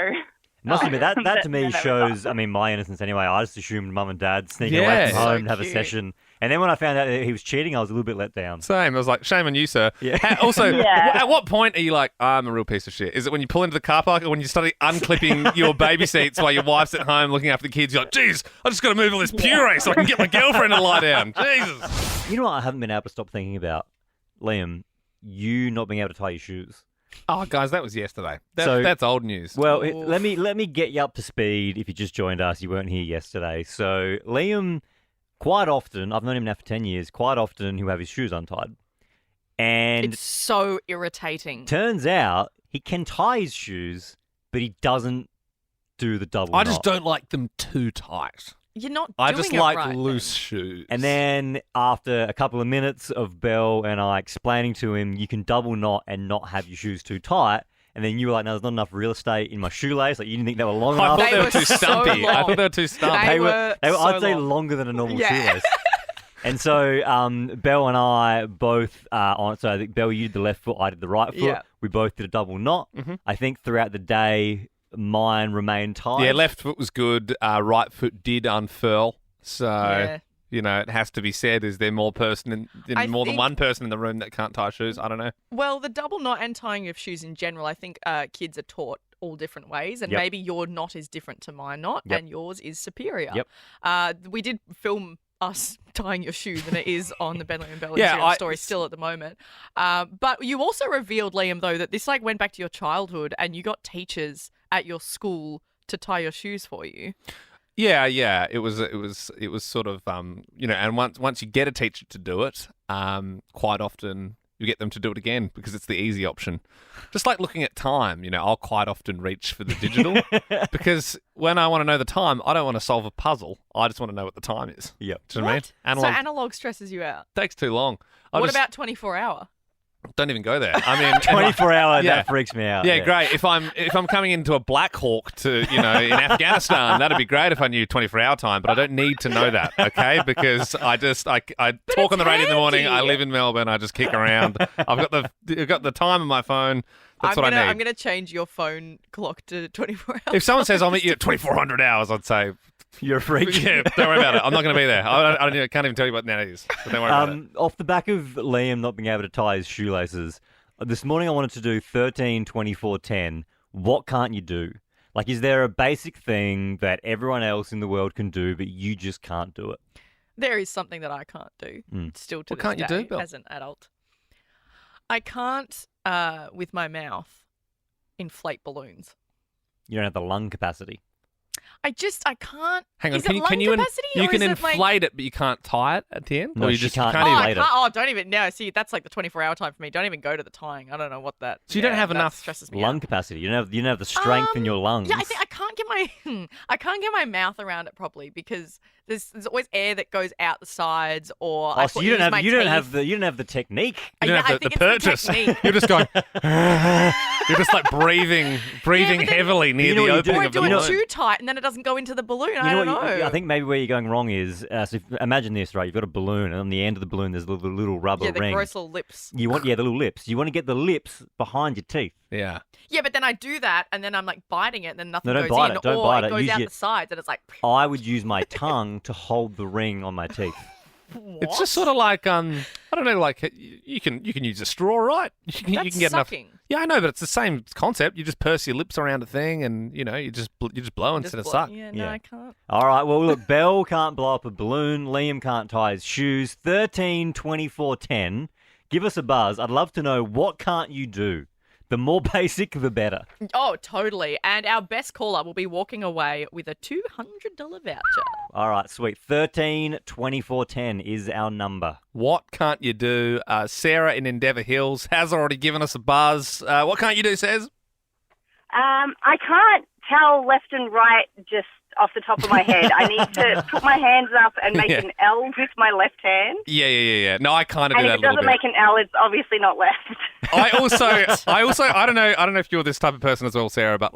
Must admit, that to me then it was shows, my innocence anyway. I just assumed mum and dad sneaking away from Yeah. home So to have a cute. session. And then when I found out that he was cheating, I was a little bit let down. Same. I was like, shame on you, sir. Yeah. Also, Yeah. at what point are you like, I'm a real piece of shit? Is it when you pull into the car park or when you start unclipping your baby seats while your wife's at home looking after the kids? You're like, geez, I just got to move all this puree so I can get my girlfriend to lie down. Jesus. You know what I haven't been able to stop thinking about? Liam, you not being able to tie your shoes. Oh, guys, that was yesterday. So- That's old news. Well, let me get you up to speed if you just joined us. You weren't here yesterday. So Liam, quite often, I've known him now for 10 years, quite often he'll have his shoes untied. And It's so irritating. turns out he can tie his shoes, but he doesn't do the double I just knot. don't like them too tight. You're not I doing just it like right. loose shoes. And then after a couple of minutes of Belle and I explaining to him, you can double knot and not have your shoes too tight. And then you were like, no, there's not enough real estate in my shoelace. Like, you didn't think they were long I enough. thought they were too so stumpy. I long. thought they were too stumpy. They were so I'd say long. longer than a normal Yeah. shoelace. And so Belle and I both, so I think Belle, you did the left foot, I did the right foot. Yeah. We both did a double knot. Mhm. I think throughout the day, mine remained tight. Yeah, left foot was good. Right foot did unfurl. So, Yeah. it has to be said, is there more than I one person in the room that can't tie shoes? I don't know. Well, the double knot and tying of shoes in general, I think kids are taught all different ways, and Yep. maybe your knot is different to my knot, Yep. and yours is superior. Yep. We did film us tying your shoes, and it is on the Bentley and Belle Yeah, Instagram story still at the moment. But you also revealed, Liam, though, that this went back to your childhood, and you got teachers at your school to tie your shoes for you. Yeah. It was sort of and once you get a teacher to do it, quite often you get them to do it again because it's the easy option. Just like looking at time, I'll quite often reach for the digital because when I want to know the time, I don't want to solve a puzzle. I just want to know what the time is. Yep. Do you know what I mean? So analog stresses you out. Takes too long. What about 24-hour? Don't even go there. I mean, 24 hour, that freaks me out. Yeah, great. If I'm coming into a Black Hawk to, in Afghanistan, that'd be great if I knew 24-hour time, but I don't need to know that, okay? Because I talk on the radio in the morning, I live in Melbourne, I just kick around. I've got the time on my phone. That's what I need. I'm going to change your phone clock to 24 hours. If someone says I'll meet you at 2400 hours, I'd say, you're a freak. Yeah, don't worry about it. I'm not going to be there. I can't even tell you what that is. So don't worry about it. Off the back of Liam not being able to tie his shoelaces, this morning I wanted to do 13, 24, 10. What can't you do? Like, is there a basic thing that everyone else in the world can do, but you just can't do it? There is something that I can't do still to What can't you this do, day Belle? as an adult. I can't, with my mouth, inflate balloons. You don't have the lung capacity. I can't. Hang on, is it lung you capacity, you or can is it, like- inflate it, but you can't tie it at the end? No, or you she just can't can't inflate even... it. Oh, don't even. No, see, that's like the 24-hour time for me. Don't even go to the tying. I don't know what that. So you don't have that enough stresses me Lung out. capacity. You don't have the strength in your lungs. Yeah, I think I can't get my mouth around it properly because there's always air that goes out the sides, or I Oh, so you don't have the technique. You don't I have the think it's the purchase. technique. You're just going... You're just like breathing heavily near the opening Or of the do it balloon. too tight and then it doesn't go into the balloon. I You don't know what? know. I think maybe where you're going wrong is, imagine this, right? You've got a balloon, and on the end of the balloon, there's a little rubber the ring. gross little lips. The little lips. You want to get the lips behind your teeth. Yeah. Yeah, but then I do that and then I'm like biting it and then nothing No, don't goes bite in, it. Don't or bite it it. goes Use out your- the sides and it's like. I would use my tongue to hold the ring on my teeth. It's just sort of like I don't know, like you can use a straw, right? You can That's get sucking. enough. Yeah, I know, but it's the same concept. You just purse your lips around a thing, and you just blow instead of suck. Yeah, no, I can't. All right, well, look, Belle can't blow up a balloon. Liam can't tie his shoes. 13, 24, 10. Give us a buzz. I'd love to know, what can't you do? The more basic, the better. Oh, totally. And our best caller will be walking away with a $200 voucher. All right, sweet. 13, 24, 10 is our number. What can't you do? Sarah in Endeavour Hills has already given us a buzz. What can't you do, Says? I can't tell left and right just off the top of my head. I need to put my hands up and make an L with my left hand. Yeah. No, I kind of do And that if a it little doesn't bit. make an L, it's obviously not left. I don't know if you're this type of person as well, Sarah, but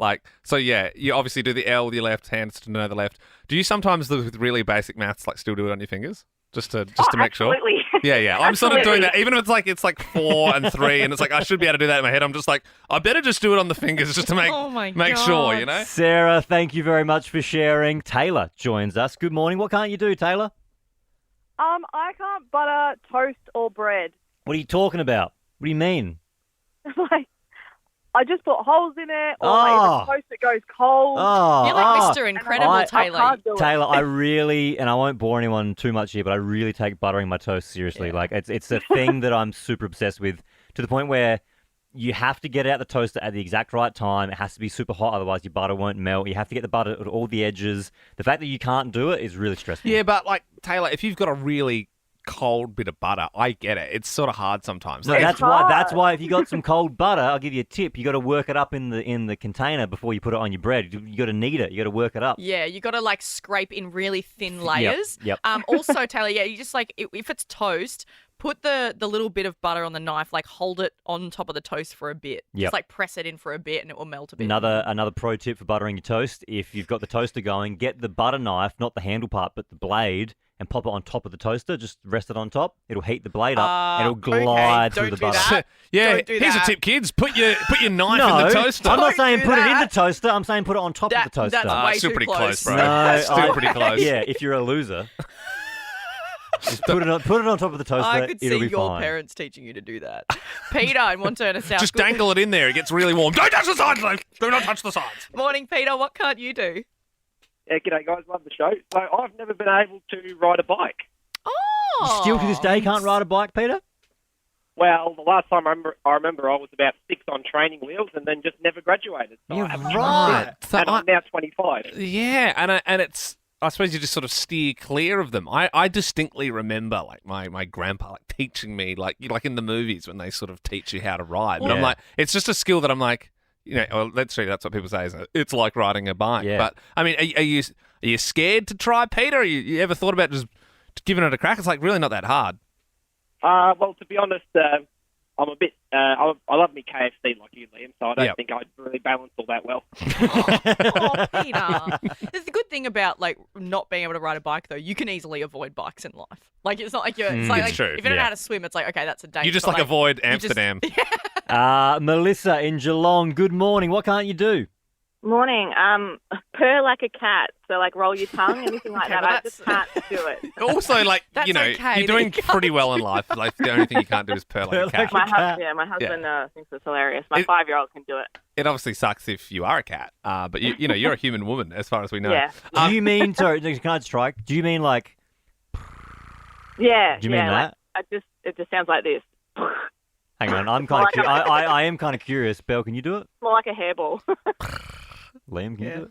you obviously do the L with your left hand to know the left. Do you sometimes do with really basic maths, like still do it on your fingers? Just to make absolutely. sure. Yeah. I'm sort of doing that. Absolutely. Even if it's like 4 and 3, and it's like I should be able to do that in my head. I'm just like, I better just do it on the fingers just to make sure, you know? Sarah, thank you very much for sharing. Taylor joins us. Good morning. What can't you do, Taylor? I can't butter toast or bread. What are you talking about? What do you mean? Like, I just put holes in it, or Oh. like, the toast that goes cold. Oh, You're like oh. Mr. Incredible, I Taylor. can't do it. Taylor, I really, and I won't bore anyone too much here, but I really take buttering my toast seriously. Like, it's a thing that I'm super obsessed with, to the point where you have to get out the toaster at the exact right time. It has to be super hot, otherwise your butter won't melt. You have to get the butter at all the edges. The fact that you can't do it is really stressful. Yeah, but like, Taylor, if you've got a really cold bit of butter, I get it. It's sort of hard sometimes. No, that's why if you got some cold butter, I'll give you a tip. You got to work it up in the container before you put it on your bread. You got to knead it. You got to work it up. Yeah, you got to like scrape in really thin layers. Yep. Also, Taylor, you just like if it's toast, put the little bit of butter on the knife, like hold it on top of the toast for a bit. Yep. Just like press it in for a bit, and it will melt a bit. Another pro tip for buttering your toast: if you've got the toaster going, get the butter knife, not the handle part, but the blade, and pop it on top of the toaster. Just rest it on top. It'll heat the blade up, and it'll glide through the butter. Yeah, here's a tip, kids. Put your knife in the toaster. I'm not saying put it in the toaster. I'm saying put it on top of the toaster. That's way still too pretty close. bro. No, Still pretty close. Yeah, if you're a loser, just put it on top of the toaster. I could it'll see be your fine. parents teaching you to do that. Peter in Montana South. Just dangle it in there. It gets really warm. Don't touch the sides, though. Do not touch the sides. Morning, Peter. What can't you do? Yeah, g'day guys, love the show. So I've never been able to ride a bike. You still to this day can't ride a bike, Peter? Well, the last time I remember I was about 6 on training wheels and then just never graduated. So I haven't right. So and I'm now 25. Yeah, and it's, I suppose you just sort of steer clear of them. I distinctly remember like my grandpa like teaching me like in the movies when they sort of teach you how to ride. But I'm like, it's just a skill that I'm like, well, let's see, that's what people say, isn't it? It's like riding a bike. Yeah. But I mean, are you scared to try, Peter? You ever thought about just giving it a crack? It's like really not that hard. Well, to be honest, I'm a bit. I love me KFC like you, Liam. So I don't Yep. think I'd really balance all that well. Oh, Peter. There's the good thing about like not being able to ride a bike though. You can easily avoid bikes in life. Like it's not like you're. It's like, It's true, if you don't know yeah. how to swim, it's like okay, that's a date. You just But, like avoid you just- Amsterdam. Melissa in Geelong, good morning. What can't you do? Morning. Purr like a cat. So like roll your tongue, anything like Okay, that. well, I just can't do it. Also, like, That's you know, okay, you're then doing you pretty well in life. Like, the only thing you can't do is purr like a cat. My husband thinks it's hilarious. My 5-year-old can do it. It obviously sucks if you are a cat, but you know, you're a human woman, as far as we know. Yeah. Do you mean, sorry, can I strike? Do you mean like, Yeah. Do you mean yeah, that? It just sounds like this. hang on, I'm kind of, I am kind of curious. Belle, can you do it? More like a hairball. Liam, can you Yeah. do it?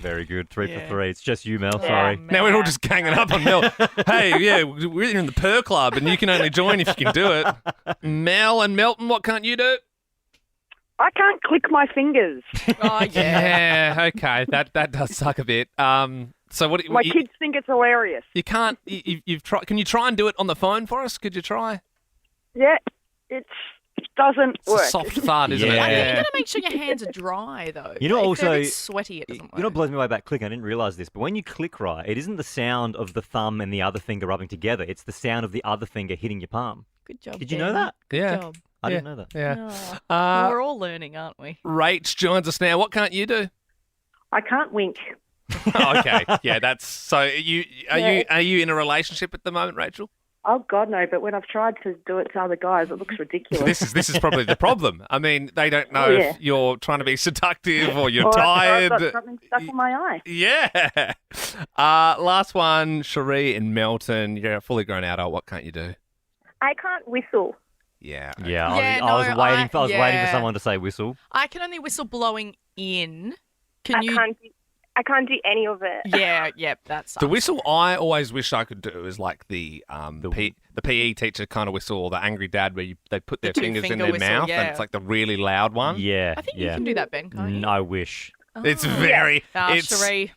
Very good. 3 for 3. It's just you, Mel. Yeah. Sorry. Now we're all just ganging up on Mel. Hey, yeah, we're in the Purr Club, and you can only join if you can do it. Mel and Melton, what can't you do? I can't click my fingers. Oh Yeah, okay, that does suck a bit. So what? My kids think it's hilarious. You can't. You've tried. Can you try and do it on the phone for us? Could you try? Yeah, it doesn't It's work. a soft thud, isn't Yeah. it? I think Yeah. you got to make sure your hands are dry though. You know, If also, they're a bit sweaty, it doesn't work. You know what blows me away about clicking? I didn't realise this, but when you click right, it isn't the sound of the thumb and the other finger rubbing together. It's the sound of the other finger hitting your palm. Good job. Did you Ben. know that? Good Yeah. job. I didn't know that. Yeah. Oh. We're all learning, aren't we? Rach joins us now. What can't you do? I can't wink. Okay, yeah, that's so. Are Yeah. you in a relationship at the moment, Rachel? Oh God, no! But when I've tried to do it to other guys, it looks ridiculous. This is probably the problem. I mean, they don't know Oh, yeah. if you're trying to be seductive or you're Or tired. I've got something stuck in my eye. Yeah. Last one, Cherie in Melton. You're a fully grown adult. What can't you do? I can't whistle. Yeah. Yeah, Yeah, I was no, waiting. I was waiting for yeah. someone to say whistle. I can only whistle blowing in. Can I you? can't do any of it. Yeah, that's The whistle I always wish I could do is like the PE teacher kind of whistle or the angry dad where they put their fingers in two-finger their whistle, mouth yeah. and it's like the really loud one. Yeah, I think yeah. you can do that, Ben. Can't you? I wish. It's Oh. very. Ah, it's Cherie.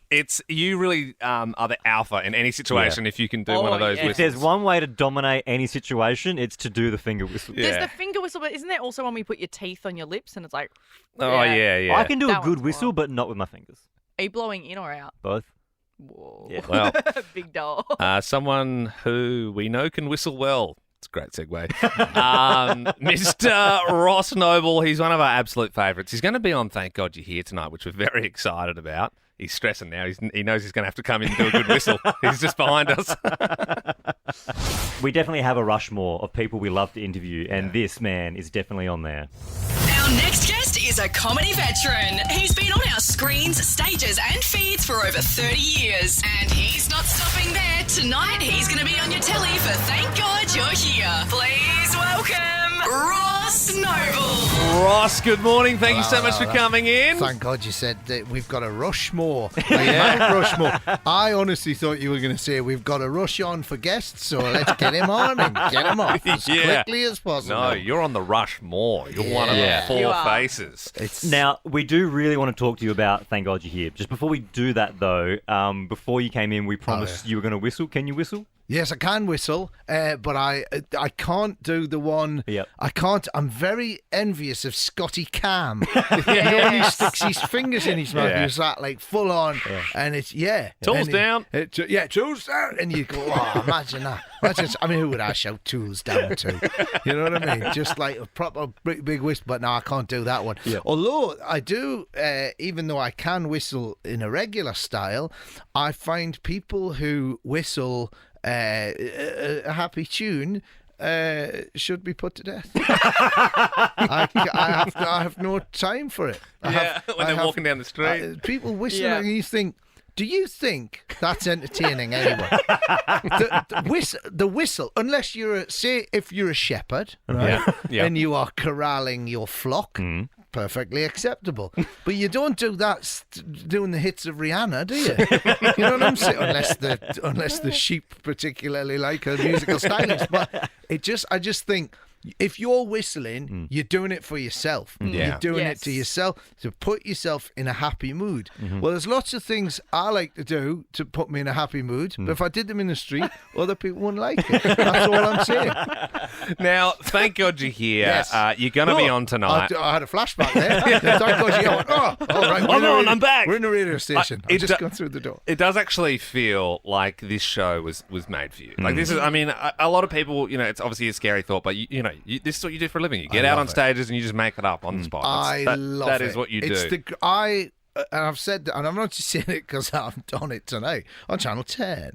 you really are the alpha in any situation if you can do one of those yeah. If whistles. there's one way to dominate any situation, it's to do the finger whistle. There's the finger whistle, but isn't there also when we put your teeth on your lips and it's like? Oh yeah. I can do That a good one's whistle, but not with my fingers. Are you blowing in or out? Both. Whoa. Yeah. Well, Big doll. someone who we know can whistle well. It's a great segue. Mr. Ross Noble, he's one of our absolute favourites. He's going to be on Thank God You're Here tonight, which we're very excited about. He's stressing now. He knows he's going to have to come in and do a good whistle. He's just behind us. We definitely have a Rushmore of people we love to interview, and this man is definitely on there. Our next guest is a comedy veteran. He's been on our screens, stages, and feeds for over 30 years. And he's not stopping there. Tonight, he's going to be on your telly for Thank God You're Here. Please welcome Ross Noble. Ross, good morning. Thank you so much for coming in. Thank God you said that we've got a Rushmore. Yeah. Mount Rushmore. I honestly thought you were going to say we've got a rush on for guests, so let's get him on and get him off as quickly as possible. No, you're on the Rushmore. You're one of the Yeah. four You are. faces. Now, we do really want to talk to you about Thank God You're Here. Just before we do that, though, before you came in, we promised you were going to whistle. Can you whistle? Yes, I can whistle, but I can't do the one. Yep. I can't. I'm very envious of Scotty Cam. He only sticks his fingers in his mouth. Yeah. He's that like full on, and it's Tools and down. Tools down, and you go, oh, imagine that. I mean, who would I shout tools down to? You know what I mean? Just like a proper big whistle, but no, I can't do that one. Yeah. Although I do, even though I can whistle in a regular style, I find people who whistle a happy tune should be put to death. I have no time for it. When they're walking down the street. People whistling, Yeah. and you think, do you think that's entertaining anyway? The whistle, unless you're say if you're a shepherd, right, Yeah. and you are corralling your flock, perfectly acceptable. But you don't do that doing the hits of Rihanna, do you? You know what I'm saying? Unless the sheep particularly like her musical stylings. But I just think if you're whistling, you're doing it for yourself. Yeah. You're doing it to yourself to put yourself in a happy mood. Well, there's lots of things I like to do to put me in a happy mood, but if I did them in the street, other people wouldn't like it. That's all I'm saying. Now, thank God you're here. Yes. You're going to be on tonight. I had a flashback there. Thank God you're here. I went, all right, I'm back. We're in the radio station. I've just gone through the door. It does actually feel like this show was made for you. Like this is, I mean, a lot of people, you know, it's obviously a scary thought, but you know, this is what you do for a living. You get out on stages and you just make it up on the spot. I love it. That is what you do. And I've said that, and I'm not just saying it because I've done it tonight on Channel 10.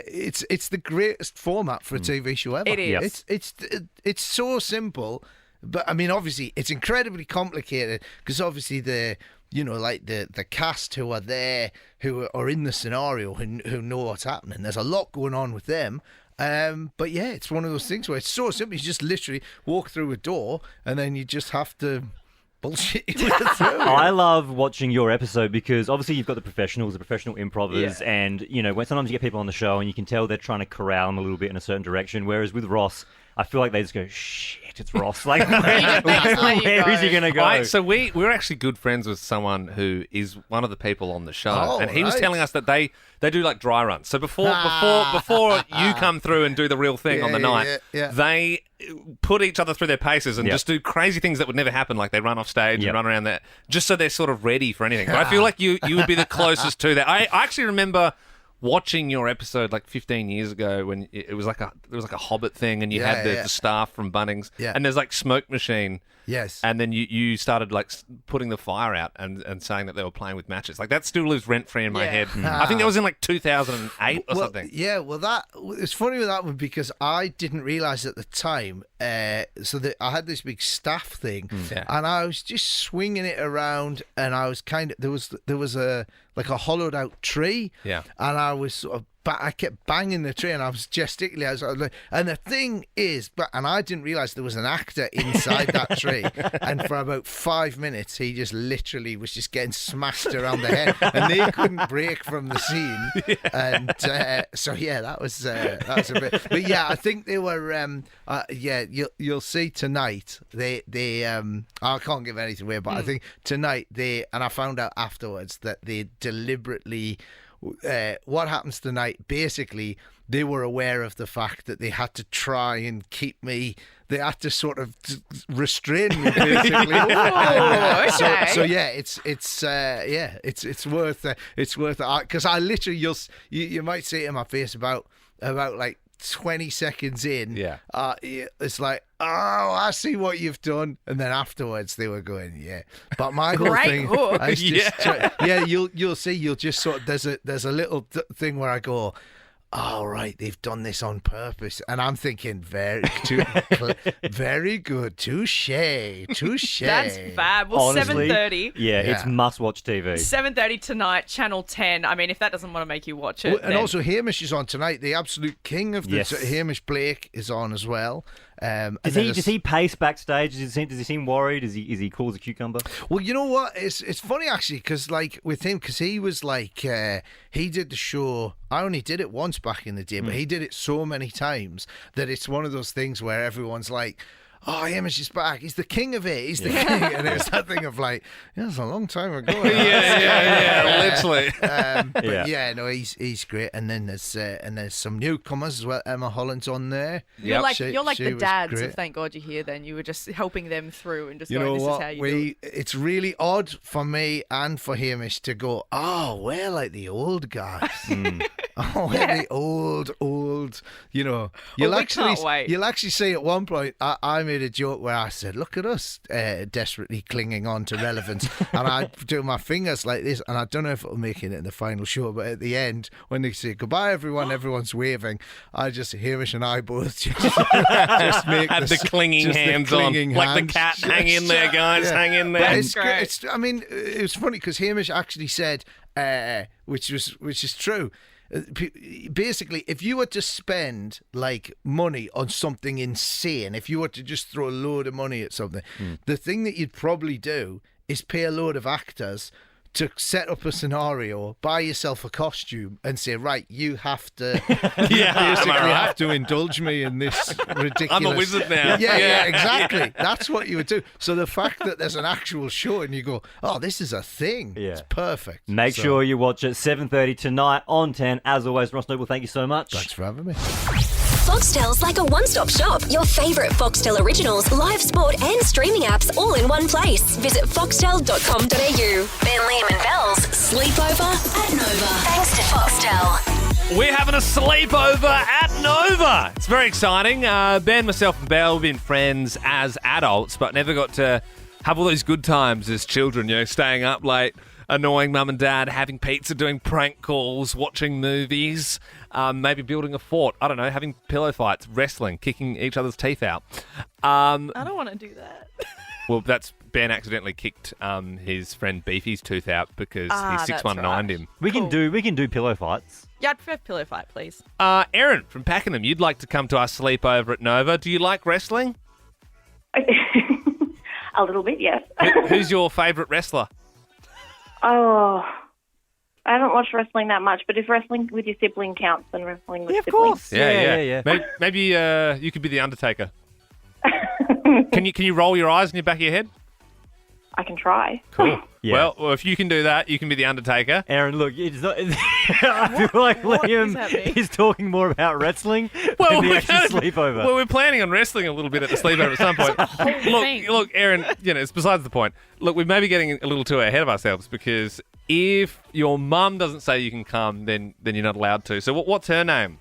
It's the greatest format for a TV show ever. It is. It's so simple, but I mean, obviously, it's incredibly complicated because obviously the cast who are there, who are in the scenario, who know what's happening. There's a lot going on with them. But yeah, it's one of those things where it's so simple. You just literally walk through a door, and then you just have to bullshit your way through. I love watching your episode because obviously you've got the professional improvers, and you know when sometimes you get people on the show and you can tell they're trying to corral them a little bit in a certain direction. Whereas with Ross, I feel like they just go, shit, it's Ross. Like, where is he going to go? So we're actually good friends with someone who is one of the people on the show, Oh, and he was right. telling us that they do like dry runs. So before you come through and do the real thing on the night, they put each other through their paces and just do crazy things that would never happen, like they run off stage and run around there, just so they're sort of ready for anything. But I feel like you would be the closest to that. I actually remember watching your episode like 15 years ago when it was like a Hobbit thing, and you had the staff from Bunnings, and there's like smoke machine. Yes. And then you started like putting the fire out and saying that they were playing with matches. Like that still lives rent free in my head. I think that was in like 2008 or something. Yeah, well, it's funny with that one because I didn't realise at the time. So that I had this big staff thing, and I was just swinging it around, and I was there was a hollowed out tree, and I was sort of. But I kept banging the tree and I was gesticulating. I was like, and the thing is, and I didn't realise there was an actor inside that tree. And for about 5 minutes, he just literally was just getting smashed around the head, and they couldn't break from the scene. And so that was a bit. But yeah, I think they were. You'll see tonight. They I can't give anything away, but I think tonight and I found out afterwards that they deliberately. What happens tonight, basically, they were aware of the fact that they had to try and keep me, they had to sort of restrain me, basically. Okay. So yeah, it's worth it, because I literally, you might see it in my face about like 20 seconds in, it's like, oh, I see what you've done, and then afterwards they were going, but my whole thing, I just, you'll see, you'll just sort of, there's a little thing where I go, oh, right, they've done this on purpose. And I'm thinking, very good. Touche. That's fab. Well, Honestly, 7:30. Yeah, it's must-watch TV. 7:30 tonight, Channel 10. I mean, if that doesn't want to make you watch it. And also, Hamish is on tonight. The absolute king of the... Hamish Blake is on as well. Does he pace backstage? Does he seem worried? Is he cool as a cucumber? Well, you know what? It's funny actually because like with him, because he was like he did the show. I only did it once back in the day, but he did it so many times that it's one of those things where everyone's like, oh, Hamish is back. He's the king of it. He's the king. And it's that thing of like, it's a long time ago. Literally. But no, he's great. And then there's some newcomers as well. Emma Holland's on there. You're like the dads great. of Thank God You're Here. Then you were just helping them through and just you going, know this what? is how you do it. It's really odd for me and for Hamish to go, oh, we're like the old guys. Oh, we're the old, you know. You'll actually say at one point, I made a joke where I said, look at us desperately clinging on to relevance. And I do my fingers like this, and I don't know if it'll make it in the final show, but at the end, when they say goodbye everyone, everyone's waving, Hamish and I both just make had the clinging hands on, like the cat. Hang in there, guys, hang in there. I mean, it was funny because Hamish actually said, which is true. Basically, if you were to spend like money on something insane, if you were to just throw a load of money at something, the thing that you'd probably do is pay a load of actors to set up a scenario, buy yourself a costume, and say, right, you have to Am basically I right? have to indulge me in this ridiculous. I'm a wizard now. Yeah, exactly. That's what you would do. So the fact that there's an actual show and you go, oh, this is a thing. Yeah. It's perfect. Make So, sure you watch it 7:30 tonight on 10. As always, Ross Noble, thank you so much. Thanks for having me. Foxtel's like a one-stop shop. Your favourite Foxtel originals, live sport and streaming apps all in one place. Visit foxtel.com.au. Ben, Liam and Belle's Sleepover at Nova. Thanks to Foxtel. We're having a sleepover at Nova. It's very exciting. Ben, myself and Belle have been friends as adults, but never got to have all those good times as children, staying up late, annoying mum and dad, having pizza, doing prank calls, watching movies, maybe building a fort. I don't know, having pillow fights, wrestling, kicking each other's teeth out. I don't want to do that. Well, that's Ben accidentally kicked his friend Beefy's tooth out because he 619'd right. him. We can do pillow fights. Yeah, I'd prefer pillow fight, please. Erin from Pakenham, you'd like to come to our sleepover at Nova. Do you like wrestling? A little bit, yes. Who's your favourite wrestler? Oh, I haven't watched wrestling that much, but if wrestling with your sibling counts, then wrestling with siblings. Yeah. Maybe you could be the Undertaker. Can you roll your eyes in the back of your head? I can try. Cool. Yeah. Well, if you can do that, you can be the Undertaker. Erin, look, it's not, I feel like Liam is talking more about wrestling than the actual sleepover. Well, we're planning on wrestling a little bit at the sleepover at some point. Look, Erin, it's besides the point. Look, we may be getting a little too ahead of ourselves because if your mum doesn't say you can come, then you're not allowed to. So what's her name?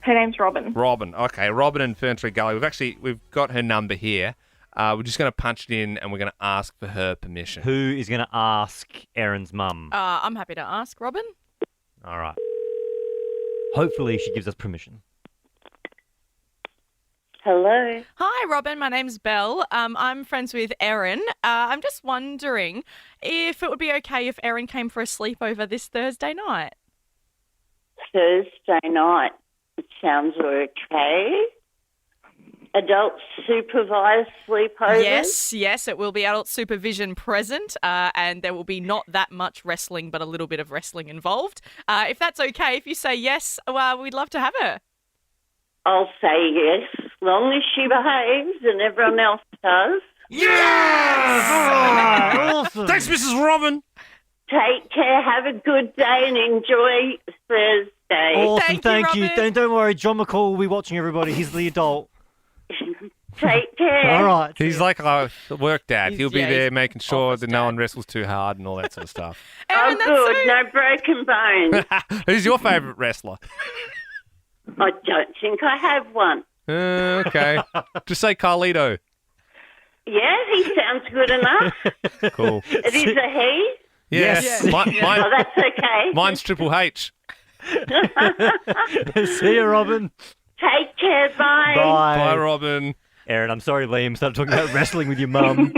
Her name's Robin. Robin. Okay, Robin in Ferntree Gully. We've got her number here. We're just going to punch it in and we're going to ask for her permission. Who is going to ask Erin's mum? I'm happy to ask Robin. All right. Hopefully she gives us permission. Hello. Hi, Robin. My name's Belle. I'm friends with Erin. I'm just wondering if it would be okay if Erin came for a sleepover this Thursday night. Thursday night. It sounds okay. Adult supervised sleepovers? Yes, it will be adult supervision present, and there will be not that much wrestling, but a little bit of wrestling involved. If that's okay, if you say yes, we'd love to have her. I'll say yes, as long as she behaves and everyone else does. Yes! All right, awesome. Thanks, Mrs. Robin. Take care, have a good day, and enjoy Thursday. Awesome, thank you. Don't worry, John McCall will be watching everybody. He's the adult. Take care. All right. He's like a work dad. He'll be yeah, there he's making sure that no one wrestles too hard and all that sort of stuff. Oh, good. No broken bones. Who's your favourite wrestler? I don't think I have one. Okay. Just say Carlito. Yeah, he sounds good enough. Cool. It is a he? Yes. Oh, that's okay. Mine's Triple H. See you, Robin. Take care. Bye. Bye, Robin. Erin, I'm sorry Liam started talking about wrestling with your mum.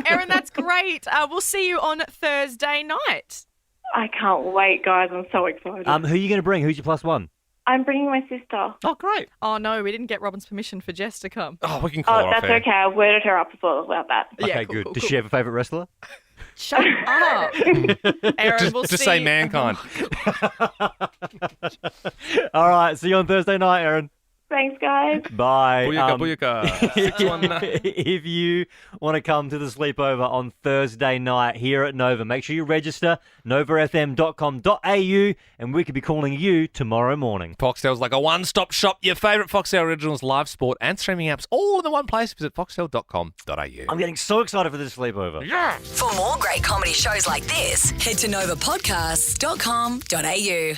Erin, that's great. We'll see you on Thursday night. I can't wait, guys. I'm so excited. Who are you going to bring? Who's your plus one? I'm bringing my sister. Oh, great. Oh, no, we didn't get Robin's permission for Jess to come. Oh, we can call her off that's air. okay. I've worded her up as well about that. Okay, good. Does she have a favourite wrestler? Shut up. Erin, we'll Just see. say Mankind. All right, see you on Thursday night, Erin. Thanks, guys. Bye. Booyaka. 619. If you want to come to the sleepover on Thursday night here at Nova, make sure you register, novafm.com.au, and we could be calling you tomorrow morning. Foxtel's like a one-stop shop. Your favourite Foxtel originals, live sport and streaming apps, all in the one place. Visit foxtel.com.au. I'm getting so excited for this sleepover. For more great comedy shows like this, head to novapodcasts.com.au.